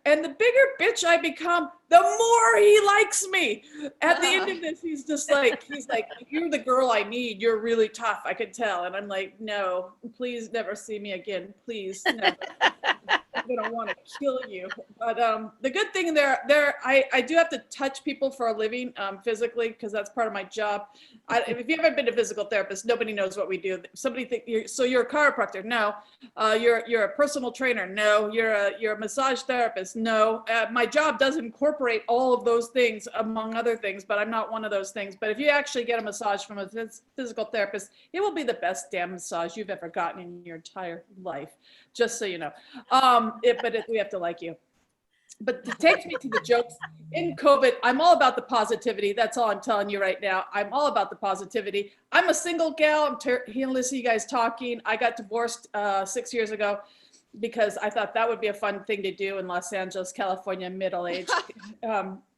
and the bigger bitch I become, the more he likes me. At the end of this, he's like, you're the girl I need. You're really tough, I can tell. And I'm like, no, please never see me again. Please, never. I'm gonna want to kill you. But the good thing I do have to touch people for a living physically because that's part of my job. If you haven't been a physical therapist, nobody knows what we do. Somebody think you're a chiropractor? No. You're a personal trainer? No. You're a massage therapist? No. My job does incorporate all of those things among other things, but I'm not one of those things. But if you actually get a massage from a physical therapist, it will be the best damn massage you've ever gotten in your entire life. Just so you know. We have to like you. But it takes me to the jokes. In COVID, I'm all about the positivity. That's all I'm telling you right now. I'm all about the positivity. I'm a single gal. I'm hearing listen to you guys talking. I got divorced 6 years ago because I thought that would be a fun thing to do in Los Angeles, California, middle-aged.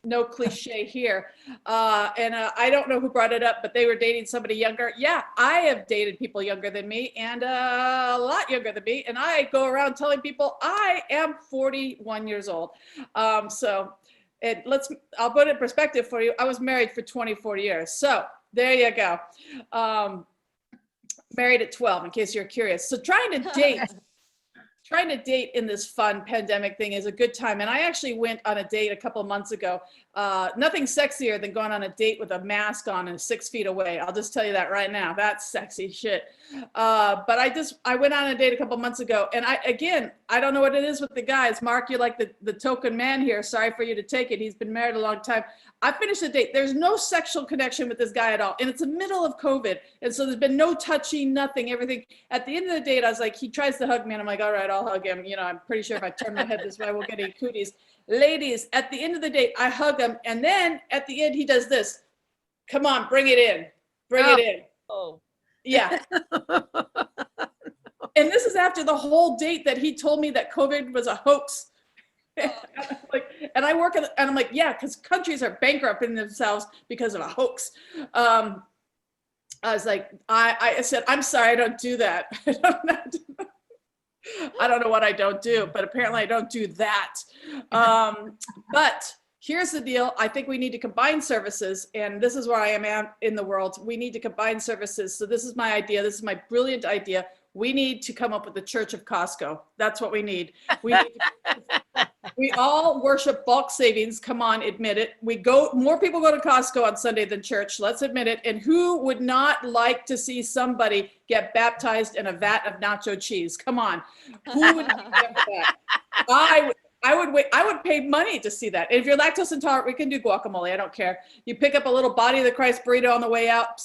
No cliche here. And I don't know who brought it up, but they were dating somebody younger. Yeah, I have dated people younger than me and a lot younger than me. And I go around telling people I am 41 years old. I'll put it in perspective for you. I was married for 24 years. So there you go. Married at 12, in case you're curious. So trying to date in this fun pandemic thing is a good time. And I actually went on a date a couple of months ago. Nothing sexier than going on a date with a mask on and 6 feet away. I'll just tell you that right now. That's sexy shit. But I went on a date a couple of months ago. And I don't know what it is with the guys. Mark, you're like the token man here. Sorry for you to take it. He's been married a long time. I finished the date. There's no sexual connection with this guy at all. And it's the middle of COVID. And so there's been no touching, nothing, everything. At the end of the date, I was like, he tries to hug me. And I'm like, all right, I'll hug him. You know, I'm pretty sure if I turn my head this way, I won't get any cooties. Ladies, at the end of the date, I hug him. And then at the end, he does this. Come on, bring it in. Bring it in. Oh. Yeah. And this is after the whole date that he told me that COVID was a hoax. And I work and I'm like, yeah, because countries are bankrupting themselves because of a hoax. I was like, I said, I'm sorry, I don't do that. I don't know what I don't do, but apparently I don't do that. But here's the deal. I think we need to combine services, and this is where I am at in the world. We need to combine services. So this is my idea. This is my brilliant idea. We need to come up with the Church of Costco. That's what we need. We all worship bulk savings. Come on, admit it. More people go to Costco on Sunday than church. Let's admit it. And who would not like to see somebody get baptized in a vat of nacho cheese? Come on. Who would get that? I would pay money to see that. If you're lactose intolerant, we can do guacamole. I don't care. You pick up a little Body of the Christ burrito on the way out,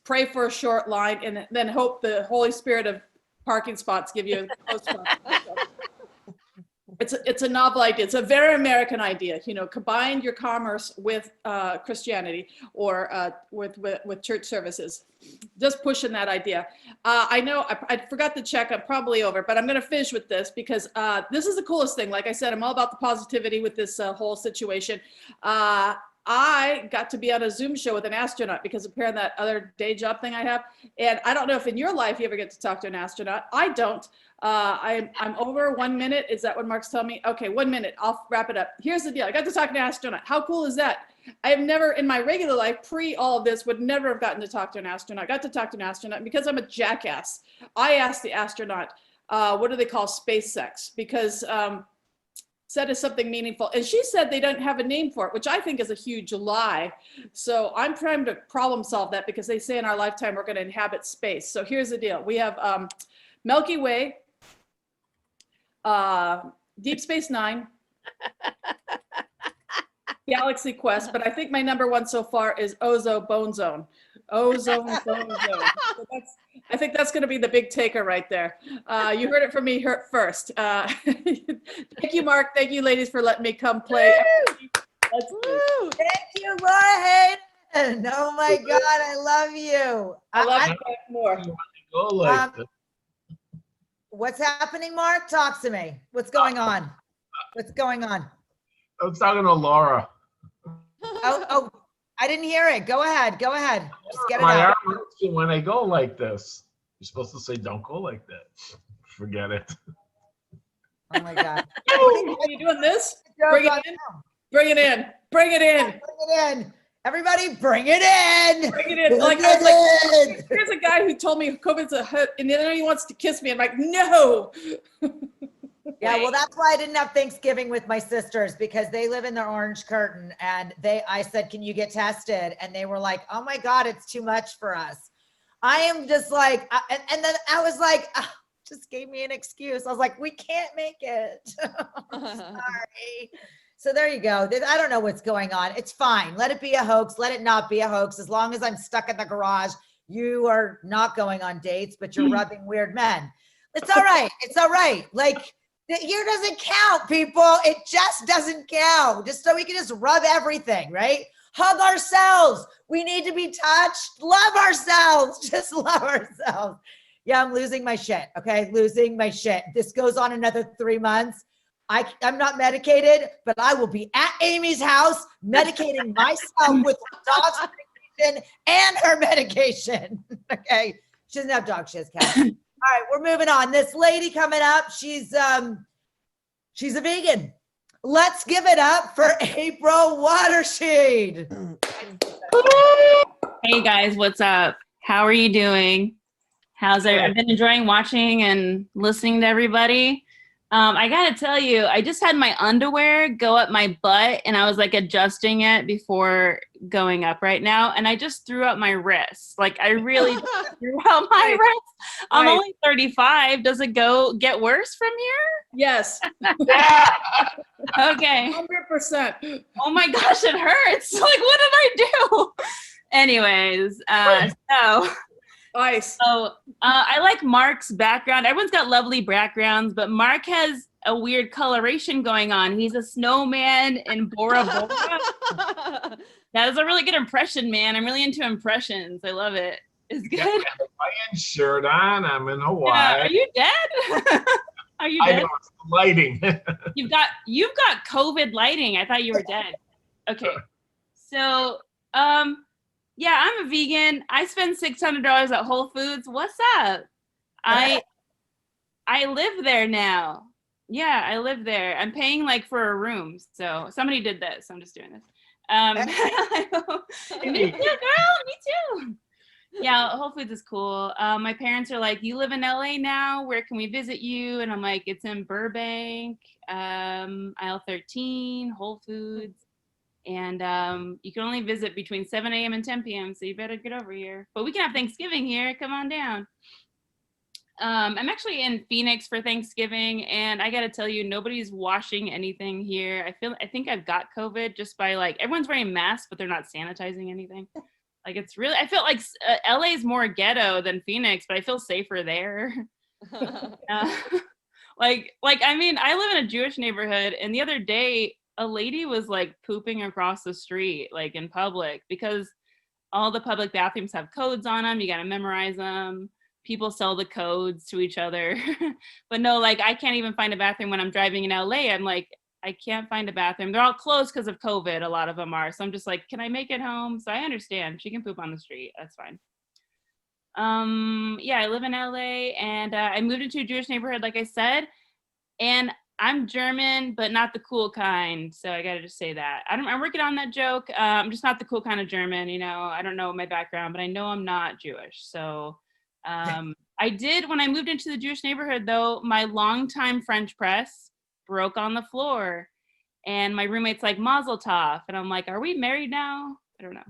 pray for a short line, and then hope the Holy Spirit of parking spots give you a close spot. It's a novel idea. It's a very American idea. Combine your commerce with Christianity or with church services. Just pushing that idea. I know I forgot to check. I'm probably over, but I'm going to finish with this because this is the coolest thing. Like I said, I'm all about the positivity with this whole situation. I got to be on a Zoom show with an astronaut because apparently that other day job thing I have. And I don't know if in your life you ever get to talk to an astronaut. I don't. I'm over 1 minute. Is that what Mark's telling me? Okay, 1 minute. I'll wrap it up. Here's the deal. I got to talk to an astronaut. How cool is that? I have never in my regular life, pre all of this, would never have gotten to talk to an astronaut. Got to talk to an astronaut because I'm a jackass. I asked the astronaut, what do they call space sex? Because said is something meaningful. And she said they don't have a name for it, which I think is a huge lie. So I'm trying to problem solve that because they say in our lifetime, we're going to inhabit space. So here's the deal. We have Milky Way, Deep Space Nine, Galaxy Quest, but I think my number one so far is Bone Zone. Ozone Bone Zone. So I think that's going to be the big taker right there. You heard it from me first. Thank you, Mark. Thank you, ladies, for letting me come play. Thank you, Laura Hayden. Oh my God, I love you. I love you more. Go like this. What's happening, Mark? Talk to me. What's going on? What's going on? I was talking to Laura. Oh, I didn't hear it. Go ahead. Go ahead. Just get it My out. arm hurts when I go like this. You're supposed to say, don't go like that. Forget it. Oh my God. Are you doing this? Bring it in. Bring it in. Bring it in. Bring it in. Everybody, bring it in. Bring it in. Like, I was like, here's a guy who told me COVID's a hit, and then he wants to kiss me. I'm like, no. Yeah, well, that's why I didn't have Thanksgiving with my sisters because they live in the Orange Curtain, and I said, can you get tested? And they were like, oh my God, it's too much for us. I am just like, and then I was like, just gave me an excuse. I was like, we can't make it. Sorry. So there you go. I don't know what's going on. It's fine. Let it be a hoax. Let it not be a hoax. As long as I'm stuck in the garage, you are not going on dates, but you're rubbing weird men. It's all right. It's all right. Like, the year doesn't count, people. It just doesn't count. Just so we can just rub everything, right? Hug ourselves. We need to be touched. Love ourselves. Just love ourselves. Yeah, I'm losing my shit. Okay, losing my shit. This goes on another 3 months. I'm not medicated, but I will be at Amy's house medicating myself with her dog's medication and her medication. Okay, she doesn't have dogs, she has cats. All right, we're moving on. This lady coming up, she's a vegan. Let's give it up for April Walterscheid. Hey guys, what's up? How are you doing? I've been enjoying watching and listening to everybody. I gotta tell you, I just had my underwear go up my butt and I was like adjusting it before going up right now. And I just threw up my wrists. Like I really threw out my wrists. I'm only 35. Does it get worse from here? Yes. Okay. 100%. Oh my gosh, it hurts. Like, what did I do? Anyways, Nice. So I like Mark's background. Everyone's got lovely backgrounds, but Mark has a weird coloration going on. He's a snowman in Bora Bora. That is a really good impression, man. I'm really into impressions. I love it. It's good. I got my Hawaiian shirt on. I'm in Hawaii. Yeah. Are you dead? Are you dead? I know, it's the lighting. You've got COVID lighting. I thought you were dead. Okay. So, yeah, I'm a vegan. I spend $600 at Whole Foods. What's up? I live there now. Yeah, I live there. I'm paying like for a room. So somebody did this. I'm just doing this. Me too, girl. Me too. Yeah, Whole Foods is cool. My parents are like, you live in LA now, where can we visit you? And I'm like, it's in Burbank, aisle 13, Whole Foods. And you can only visit between 7 a.m. and 10 p.m. So you better get over here. But we can have Thanksgiving here. Come on down. I'm actually in Phoenix for Thanksgiving, and I gotta tell you, nobody's washing anything here. I think I've got COVID just by like, everyone's wearing masks, but they're not sanitizing anything. Like it's really, I feel like LA is more ghetto than Phoenix, but I feel safer there. I mean, I live in a Jewish neighborhood, and the other day, a lady was like pooping across the street, like in public, because all the public bathrooms have codes on them. You got to memorize them. People sell the codes to each other. But no, like I can't even find a bathroom when I'm driving in LA. I'm like, I can't find a bathroom. They're all closed because of COVID. A lot of them are. So I'm just like, can I make it home? So I understand. She can poop on the street. That's fine. Yeah, I live in LA, and I moved into a Jewish neighborhood, like I said, and I'm German, but not the cool kind. So I got to just say that. I'm working on that joke. I'm just not the cool kind of German, you know. I don't know my background, but I know I'm not Jewish. So I did, when I moved into the Jewish neighborhood, though, my longtime French press broke on the floor. And my roommate's like, Mazel tov. And I'm like, are we married now? I don't know.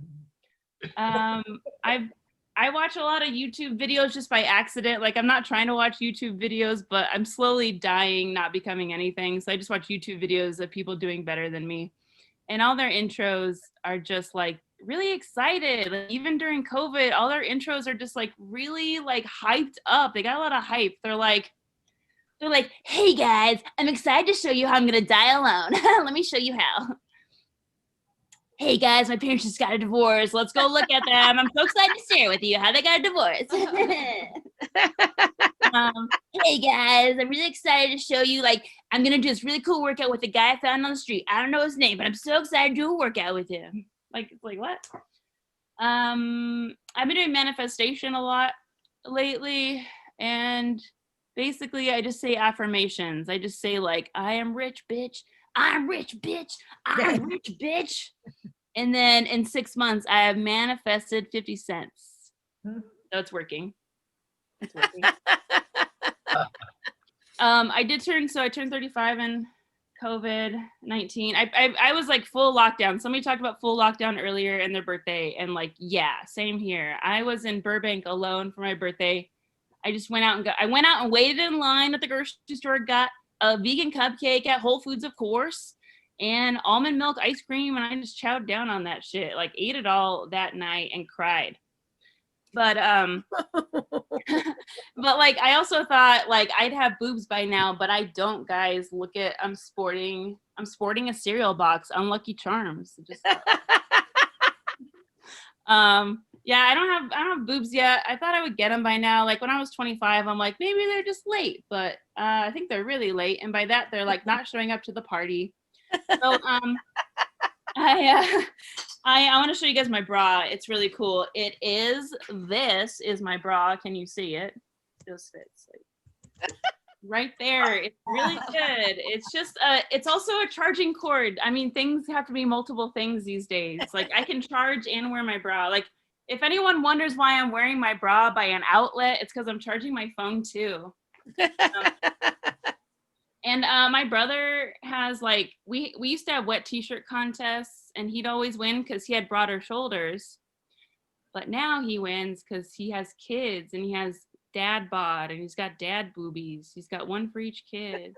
I watch a lot of YouTube videos just by accident. Like, I'm not trying to watch YouTube videos, but I'm slowly dying, not becoming anything. So I just watch YouTube videos of people doing better than me. And all their intros are just like really excited. Like, even during COVID, all their intros are just like really like hyped up. They got a lot of hype. They're like, hey guys, I'm excited to show you how I'm gonna die alone. Let me show you how. Hey guys, my parents just got a divorce. Let's go look at them. I'm so excited to share with you how they got a divorce. Hey guys, I'm really excited to show you, like, I'm gonna do this really cool workout with a guy I found on the street. I don't know his name, but I'm so excited to do a workout with him. Like, it's like, what? I've been doing manifestation a lot lately, and basically I just say affirmations. I just say like, I am rich, bitch. I'm rich, bitch. I'm rich, bitch. And then in 6 months, I have manifested 50 cents. So it's working. It's working. I turned 35 in COVID-19. I was like full lockdown. Somebody talked about full lockdown earlier in their birthday. And like, yeah, same here. I was in Burbank alone for my birthday. I just went out and waited in line at the grocery store, got a vegan cupcake at Whole Foods, of course, and almond milk ice cream, and I just chowed down on that shit. Like, ate it all that night and cried. But but like, I also thought like I'd have boobs by now, but I don't, guys. Look at, I'm sporting a cereal box, Unlucky Charms. Just yeah, I don't have boobs yet. I thought I would get them by now. Like when I was 25, I'm like, maybe they're just late, but I think they're really late. And by that, they're like not showing up to the party. So I want to show you guys my bra. It's really cool. This is my bra. Can you see it? It just fits like right there. It's really good. It's just it's also a charging cord. I mean, things have to be multiple things these days. Like I can charge and wear my bra. Like if anyone wonders why I'm wearing my bra by an outlet, it's because I'm charging my phone too. And my brother has like, we used to have wet t-shirt contests, and he'd always win because he had broader shoulders. But now he wins because he has kids, and he has dad bod, and he's got dad boobies. He's got one for each kid.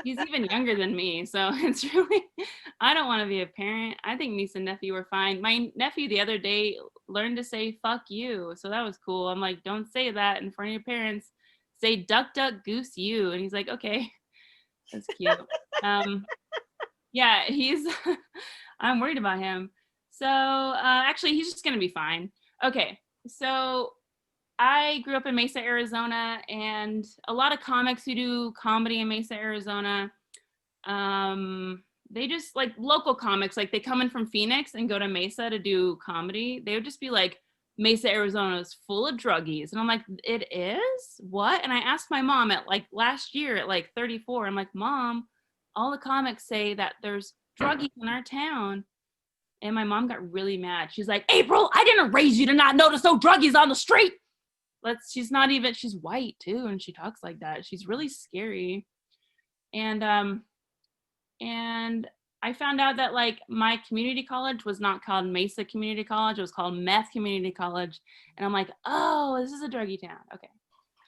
He's even younger than me. So it's really, I don't want to be a parent. I think niece and nephew were fine. My nephew the other day learned to say, fuck you. So that was cool. I'm like, don't say that in front of your parents. Say duck, duck, goose, you. And he's like, okay. That's cute. Yeah, I'm worried about him. So actually, he's just going to be fine. Okay, so I grew up in Mesa, Arizona, and a lot of comics who do comedy in Mesa, Arizona, they just like local comics, like they come in from Phoenix and go to Mesa to do comedy. They would just be like, Mesa, Arizona is full of druggies. And I'm like, it is? What? And I asked my mom at like last year at like 34, I'm like, Mom, all the comics say that there's druggies in our town. And my mom got really mad. She's like, April, I didn't raise you to not notice no druggies on the street. She's white too, and she talks like that. She's really scary. And I found out that like my community college was not called Mesa Community College. It was called Meth Community College. And I'm like, oh, this is a druggie town. Okay.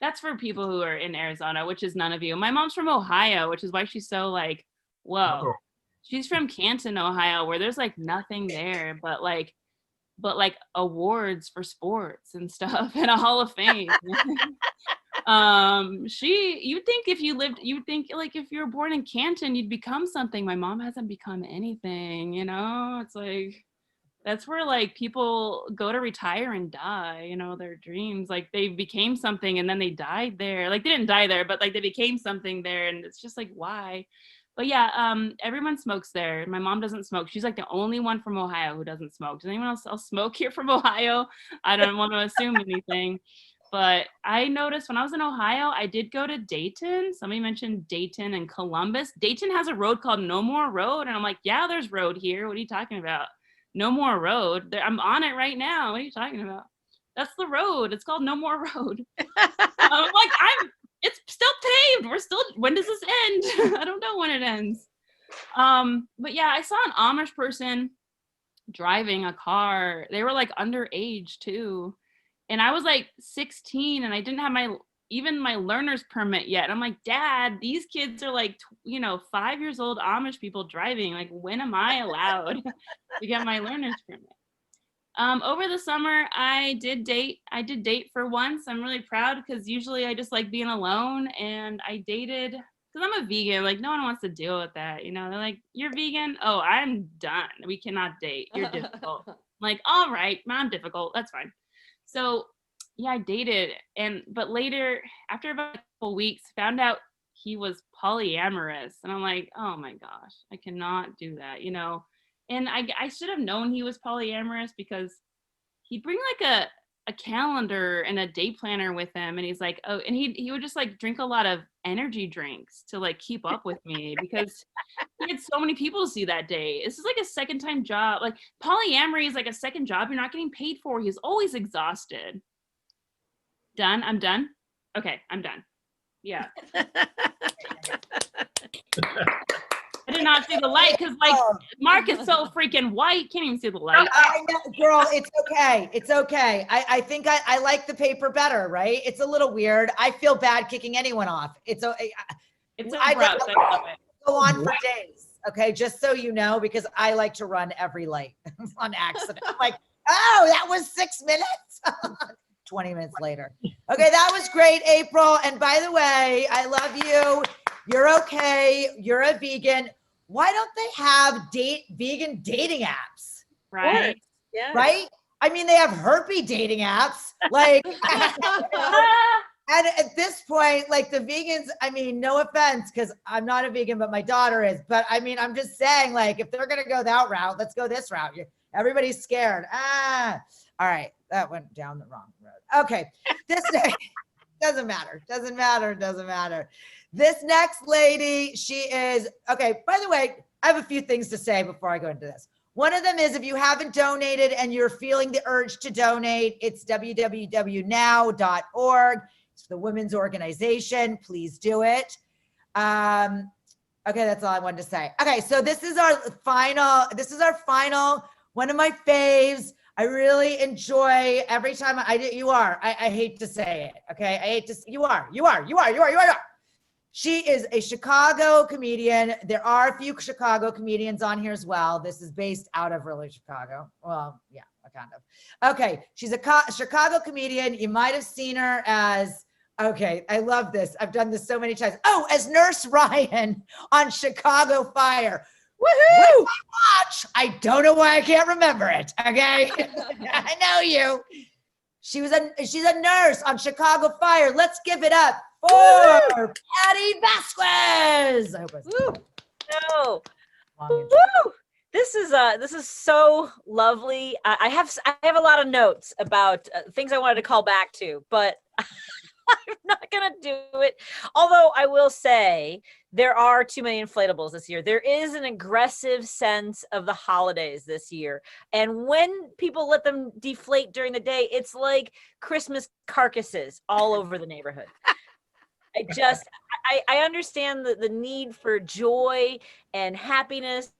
That's for people who are in Arizona, which is none of you. My mom's from Ohio, which is why she's so like, whoa. Oh. She's from Canton, Ohio, where there's like nothing there but like awards for sports and stuff and a Hall of Fame. You'd think if you were born in Canton, you'd become something. My mom hasn't become anything, you know? It's like, that's where like people go to retire and die, you know, their dreams. Like they became something and then they died there. Like they didn't die there, but like they became something there. And it's just like, why? But yeah, everyone smokes there. My mom doesn't smoke. She's like the only one from Ohio who doesn't smoke. Does anyone else smoke here from Ohio? I don't want to assume anything. But I noticed when I was in Ohio, I did go to Dayton. Somebody mentioned Dayton and Columbus. Dayton has a road called No More Road. And I'm like, yeah, there's road here. What are you talking about? No More Road. I'm on it right now. What are you talking about? That's the road. It's called No More Road. I'm like, it's still paved. When does this end? I don't know when it ends. But yeah, I saw an Amish person driving a car. They were like underage too. And I was like 16 and I didn't have even my learner's permit yet. And I'm like, Dad, these kids are like, 5 years old Amish people driving. Like, when am I allowed to get my learner's permit? Over the summer, I did date for once. I'm really proud because usually I just like being alone, and I dated because I'm a vegan. Like, no one wants to deal with that. You know, they're like, you're vegan? Oh, I'm done. We cannot date. You're difficult. I'm like, all right, I'm difficult. That's fine. So yeah, I dated, but later, after about a couple weeks, found out he was polyamorous, and I'm like, oh my gosh, I cannot do that, you know. And I should have known he was polyamorous because he'd bring like a calendar and a day planner with him, and he's like, oh, and he would just like drink a lot of energy drinks to like keep up with me because he had so many people to see that day. This is like a second time job. Like polyamory is like a second job you're not getting paid for. He's always exhausted. Done? I'm done? Okay, I'm done. Yeah. I did not see the light because like Mark is so freaking white, can't even see the light. I know, girl, it's okay. It's okay. I think I like the paper better, right? It's a little weird. I feel bad kicking anyone off. It's so gross. I I love it. Go on for days. Okay, just so you know, because I like to run every light on accident. I'm like, oh, that was 6 minutes. 20 minutes later. Okay, that was great, April. And by the way, I love you. You're okay. You're a vegan. Why don't they have vegan dating apps? Right. Yeah. Right? I mean, they have herpy dating apps. Like, and at this point, like the vegans, I mean, no offense, because I'm not a vegan, but my daughter is. But I mean, I'm just saying, like, if they're going to go that route, let's go this route. Everybody's scared. All right. That went down the wrong road. Okay. This doesn't matter. Doesn't matter. This next lady, she is, okay, by the way, I have a few things to say before I go into this. One of them is if you haven't donated and you're feeling the urge to donate, it's www.now.org. It's the women's organization. Please do it. Okay, that's all I wanted to say. Okay, so this is our final, one of my faves. I really enjoy every time I hate to say it. Okay. You are. She is a Chicago comedian. There are a few Chicago comedians on here as well. This is based out of really Chicago. Well, yeah, kind of. Okay. She's a Chicago comedian. You might've seen her as, okay, I love this. I've done this so many times. Oh, as Nurse Ryan on Chicago Fire. Woohoo! Watch. I don't know why I can't remember it. Okay. I know you. She's a nurse on Chicago Fire. Let's give it up for Patti Vasquez. I hope No. Woo! This is so lovely. I have a lot of notes about things I wanted to call back to, but I'm not gonna do it. Although I will say there are too many inflatables this year. There is an aggressive sense of the holidays this year. And when people let them deflate during the day, it's like Christmas carcasses all over the neighborhood. I understand the need for joy and happiness.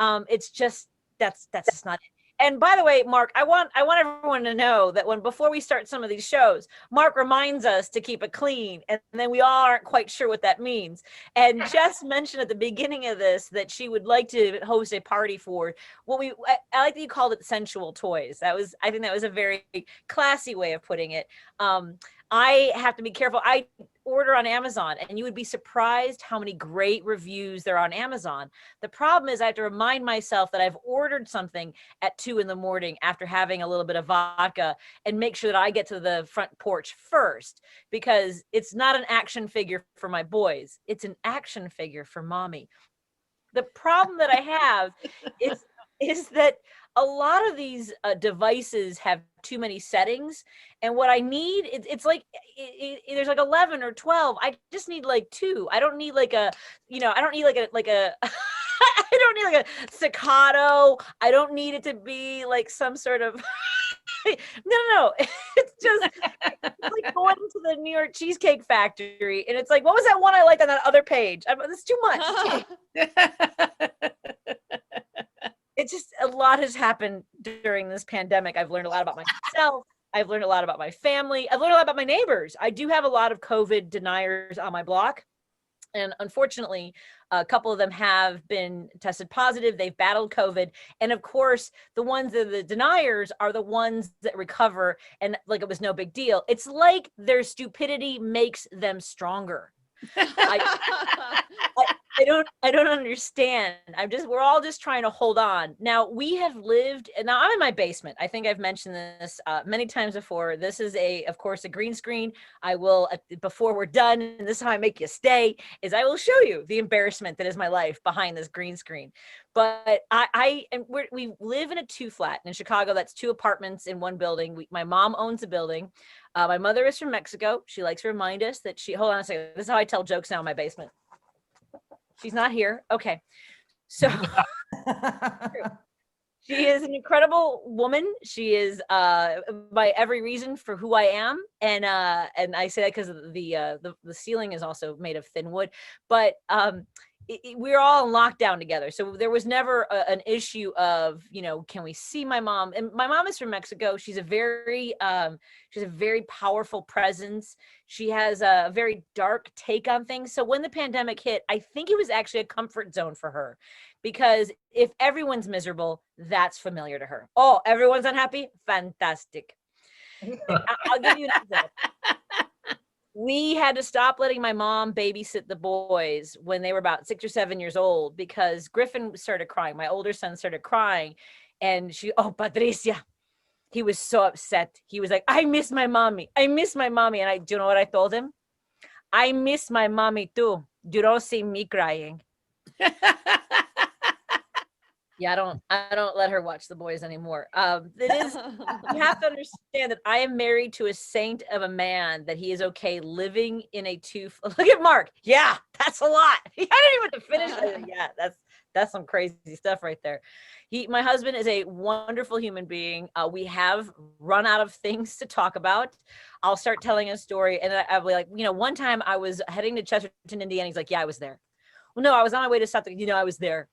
It's just that's just not it. And by the way, Mark, I want everyone to know that before we start some of these shows, Mark reminds us to keep it clean, and then we all aren't quite sure what that means. And Jess mentioned at the beginning of this that she would like to host a party for what I like that you called it sensual toys. I think that was a very classy way of putting it. I have to be careful. I order on Amazon, and you would be surprised how many great reviews there are on Amazon. The problem is I have to remind myself that I've ordered something at 2 a.m. after having a little bit of vodka, and make sure that I get to the front porch first, because it's not an action figure for my boys. It's an action figure for mommy. The problem that I have is that a lot of these devices have too many settings, and what I need, it's like there's like 11 or 12. I just need like 2. I don't need like I don't need like a I don't need like a staccato. I don't need it to be like some sort of no. It's just like going to the New York Cheesecake Factory, and it's like, what was that one I liked on that other page? It's too much. It's just a lot has happened during this pandemic. I've learned a lot about myself. I've learned a lot about my family. I've learned a lot about my neighbors. I do have a lot of COVID deniers on my block. And unfortunately, a couple of them have been tested positive. They've battled COVID. And of course, the ones that are the deniers are the ones that recover and like it was no big deal. It's like their stupidity makes them stronger. I don't understand. We're all just trying to hold on. Now we have lived, and now I'm in my basement. I think I've mentioned this many times before. This is of course, a green screen. I will, before we're done, and this is how I make you stay, is I will show you the embarrassment that is my life behind this green screen. But we live in a 2-flat in Chicago. That's 2 apartments in one building. My mom owns a building. My mother is from Mexico. She likes to remind us that hold on a second. This is how I tell jokes now in my basement. She's not here. Okay. So she is an incredible woman. She is by every reason for who I am. And I say that because the ceiling is also made of thin wood. But we're all in lockdown together. So there was never an issue of, can we see my mom? And my mom is from Mexico. She's a very powerful presence. She has a very dark take on things. So when the pandemic hit, I think it was actually a comfort zone for her, because if everyone's miserable, that's familiar to her. Oh, everyone's unhappy? Fantastic. I'll give you an example. We had to stop letting my mom babysit the boys when they were about 6 or 7 years old because Griffin started crying. My older son started crying, and Patricia, he was so upset. He was like, I miss my mommy. I miss my mommy. And do you know what I told him? I miss my mommy too. You don't see me crying. Yeah, I don't let her watch the boys anymore. You have to understand that I am married to a saint of a man, that he is okay living in a look at Mark. Yeah, that's a lot. I didn't even finish it. Yeah, that's some crazy stuff right there. My husband is a wonderful human being. We have run out of things to talk about. I'll start telling a story, and I'll be like, one time I was heading to Chesterton, Indiana. He's like, yeah, I was there. Well, no, I was on my way to something. I was there.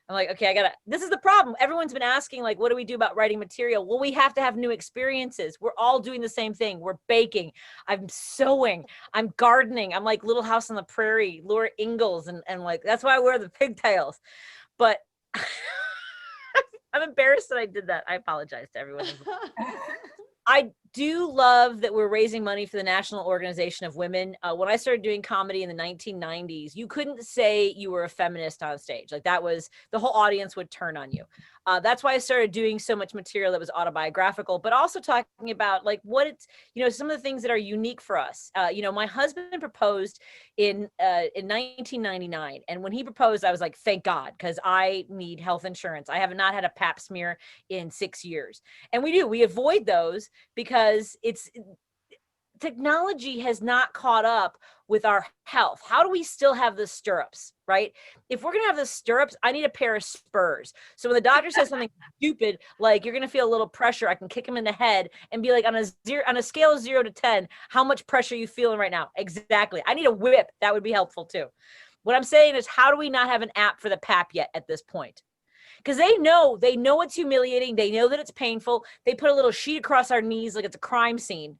I'm like, okay, this is the problem. Everyone's been asking, like, what do we do about writing material? Well, we have to have new experiences. We're all doing the same thing. We're baking. I'm sewing. I'm gardening. I'm like Little House on the Prairie, Laura Ingalls. And like, that's why I wear the pigtails. But I'm embarrassed that I did that. I apologize to everyone. I do love that we're raising money for the National Organization of Women. When I started doing comedy in the 1990s, you couldn't say you were a feminist on stage. Like, that was, the whole audience would turn on you. That's why I started doing so much material that was autobiographical, but also talking about like what it's, some of the things that are unique for us. My husband proposed in 1999. And when he proposed, I was like, thank God, because I need health insurance. I have not had a pap smear in 6 years. And we avoid those because technology has not caught up with our health. How do we still have the stirrups, right? If we're gonna have the stirrups, I need a pair of spurs. So when the doctor says something stupid, like you're gonna feel a little pressure, I can kick him in the head and be like, on a scale of 0 to 10, how much pressure are you feeling right now? Exactly. I need a whip. That would be helpful too. What I'm saying is, how do we not have an app for the PAP yet at this point? Because they know it's humiliating. They know that it's painful. They put a little sheet across our knees like it's a crime scene.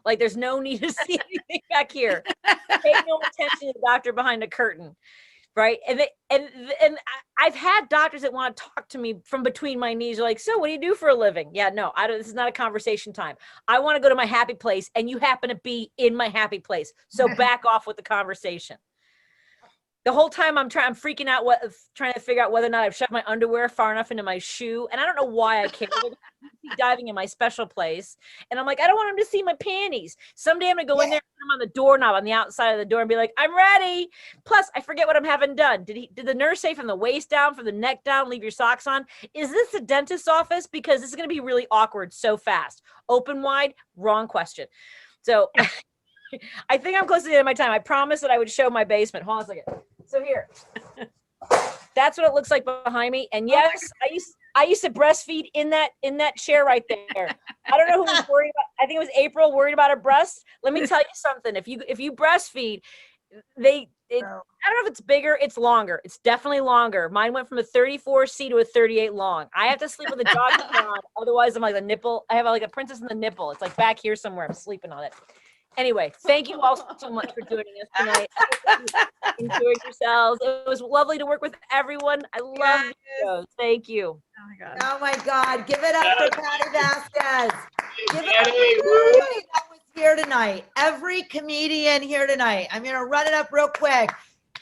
Like there's no need to see anything back here. Pay no attention to the doctor behind the curtain, right? And I've had doctors that want to talk to me from between my knees. They're like, so what do you do for a living? Yeah, no, I don't. This is not a conversation time. I want to go to my happy place, and you happen to be in my happy place. So back off with the conversation. The whole time I'm freaking out, trying to figure out whether or not I've shoved my underwear far enough into my shoe. And I don't know why I care. Keep diving in my special place. And I'm like, I don't want him to see my panties. Someday I'm going to go in there and put them on the doorknob on the outside of the door and be like, I'm ready. Plus, I forget what I'm having done. Did the nurse say from the waist down, from the neck down, leave your socks on? Is this the dentist's office? Because this is going to be really awkward so fast. Open wide, wrong question. So I think I'm close to the end of my time. I promised that I would show my basement. Hold on a second. So here, that's what it looks like behind me. And yes, I used to breastfeed in that chair right there. I don't know who was worried about. I think it was April worried about her breasts. Let me tell you something. If you breastfeed, I don't know if it's bigger, it's longer. It's definitely longer. Mine went from a 34C to a 38 long. I have to sleep with a jogging on, otherwise I'm like a nipple. I have like a princess in the nipple. It's like back here somewhere. I'm sleeping on it. Anyway, thank you all so much for joining us tonight. Enjoyed yourselves. It was lovely to work with everyone. I love the shows. Thank you. Oh my God. Oh my God. Give it up for Patti Vasquez. Give it up for everybody that was here tonight. Every comedian here tonight. I'm going to run it up real quick.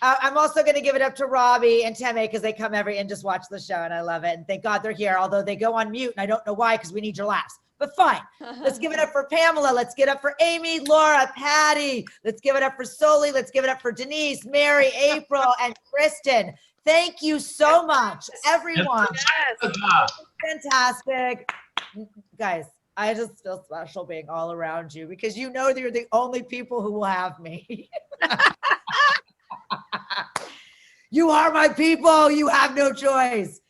I'm also going to give it up to Robbie and Teme because they come and just watch the show, and I love it. And thank God they're here, although they go on mute, and I don't know why, because we need your laughs. But fine. Let's give it up for Pamela. Let's give it up for Amy, Laura, Patty. Let's give it up for Soli. Let's give it up for Denise, Mary, April, and Kristen. Thank you so much, everyone. Yes. Fantastic. Guys, I just feel special being all around you because you know that you're the only people who will have me. You are my people. You have no choice.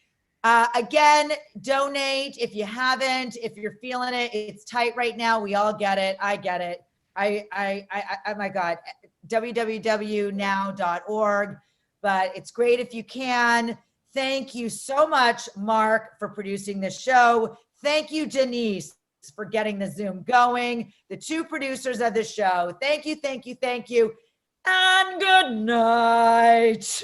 Again, donate if you haven't, if you're feeling it. It's tight right now. We all get it. I get it. Oh my God, www.now.org. But it's great if you can. Thank you so much, Mark, for producing this show. Thank you, Denise, for getting the Zoom going. The two producers of the show. Thank you, thank you, thank you. And good night.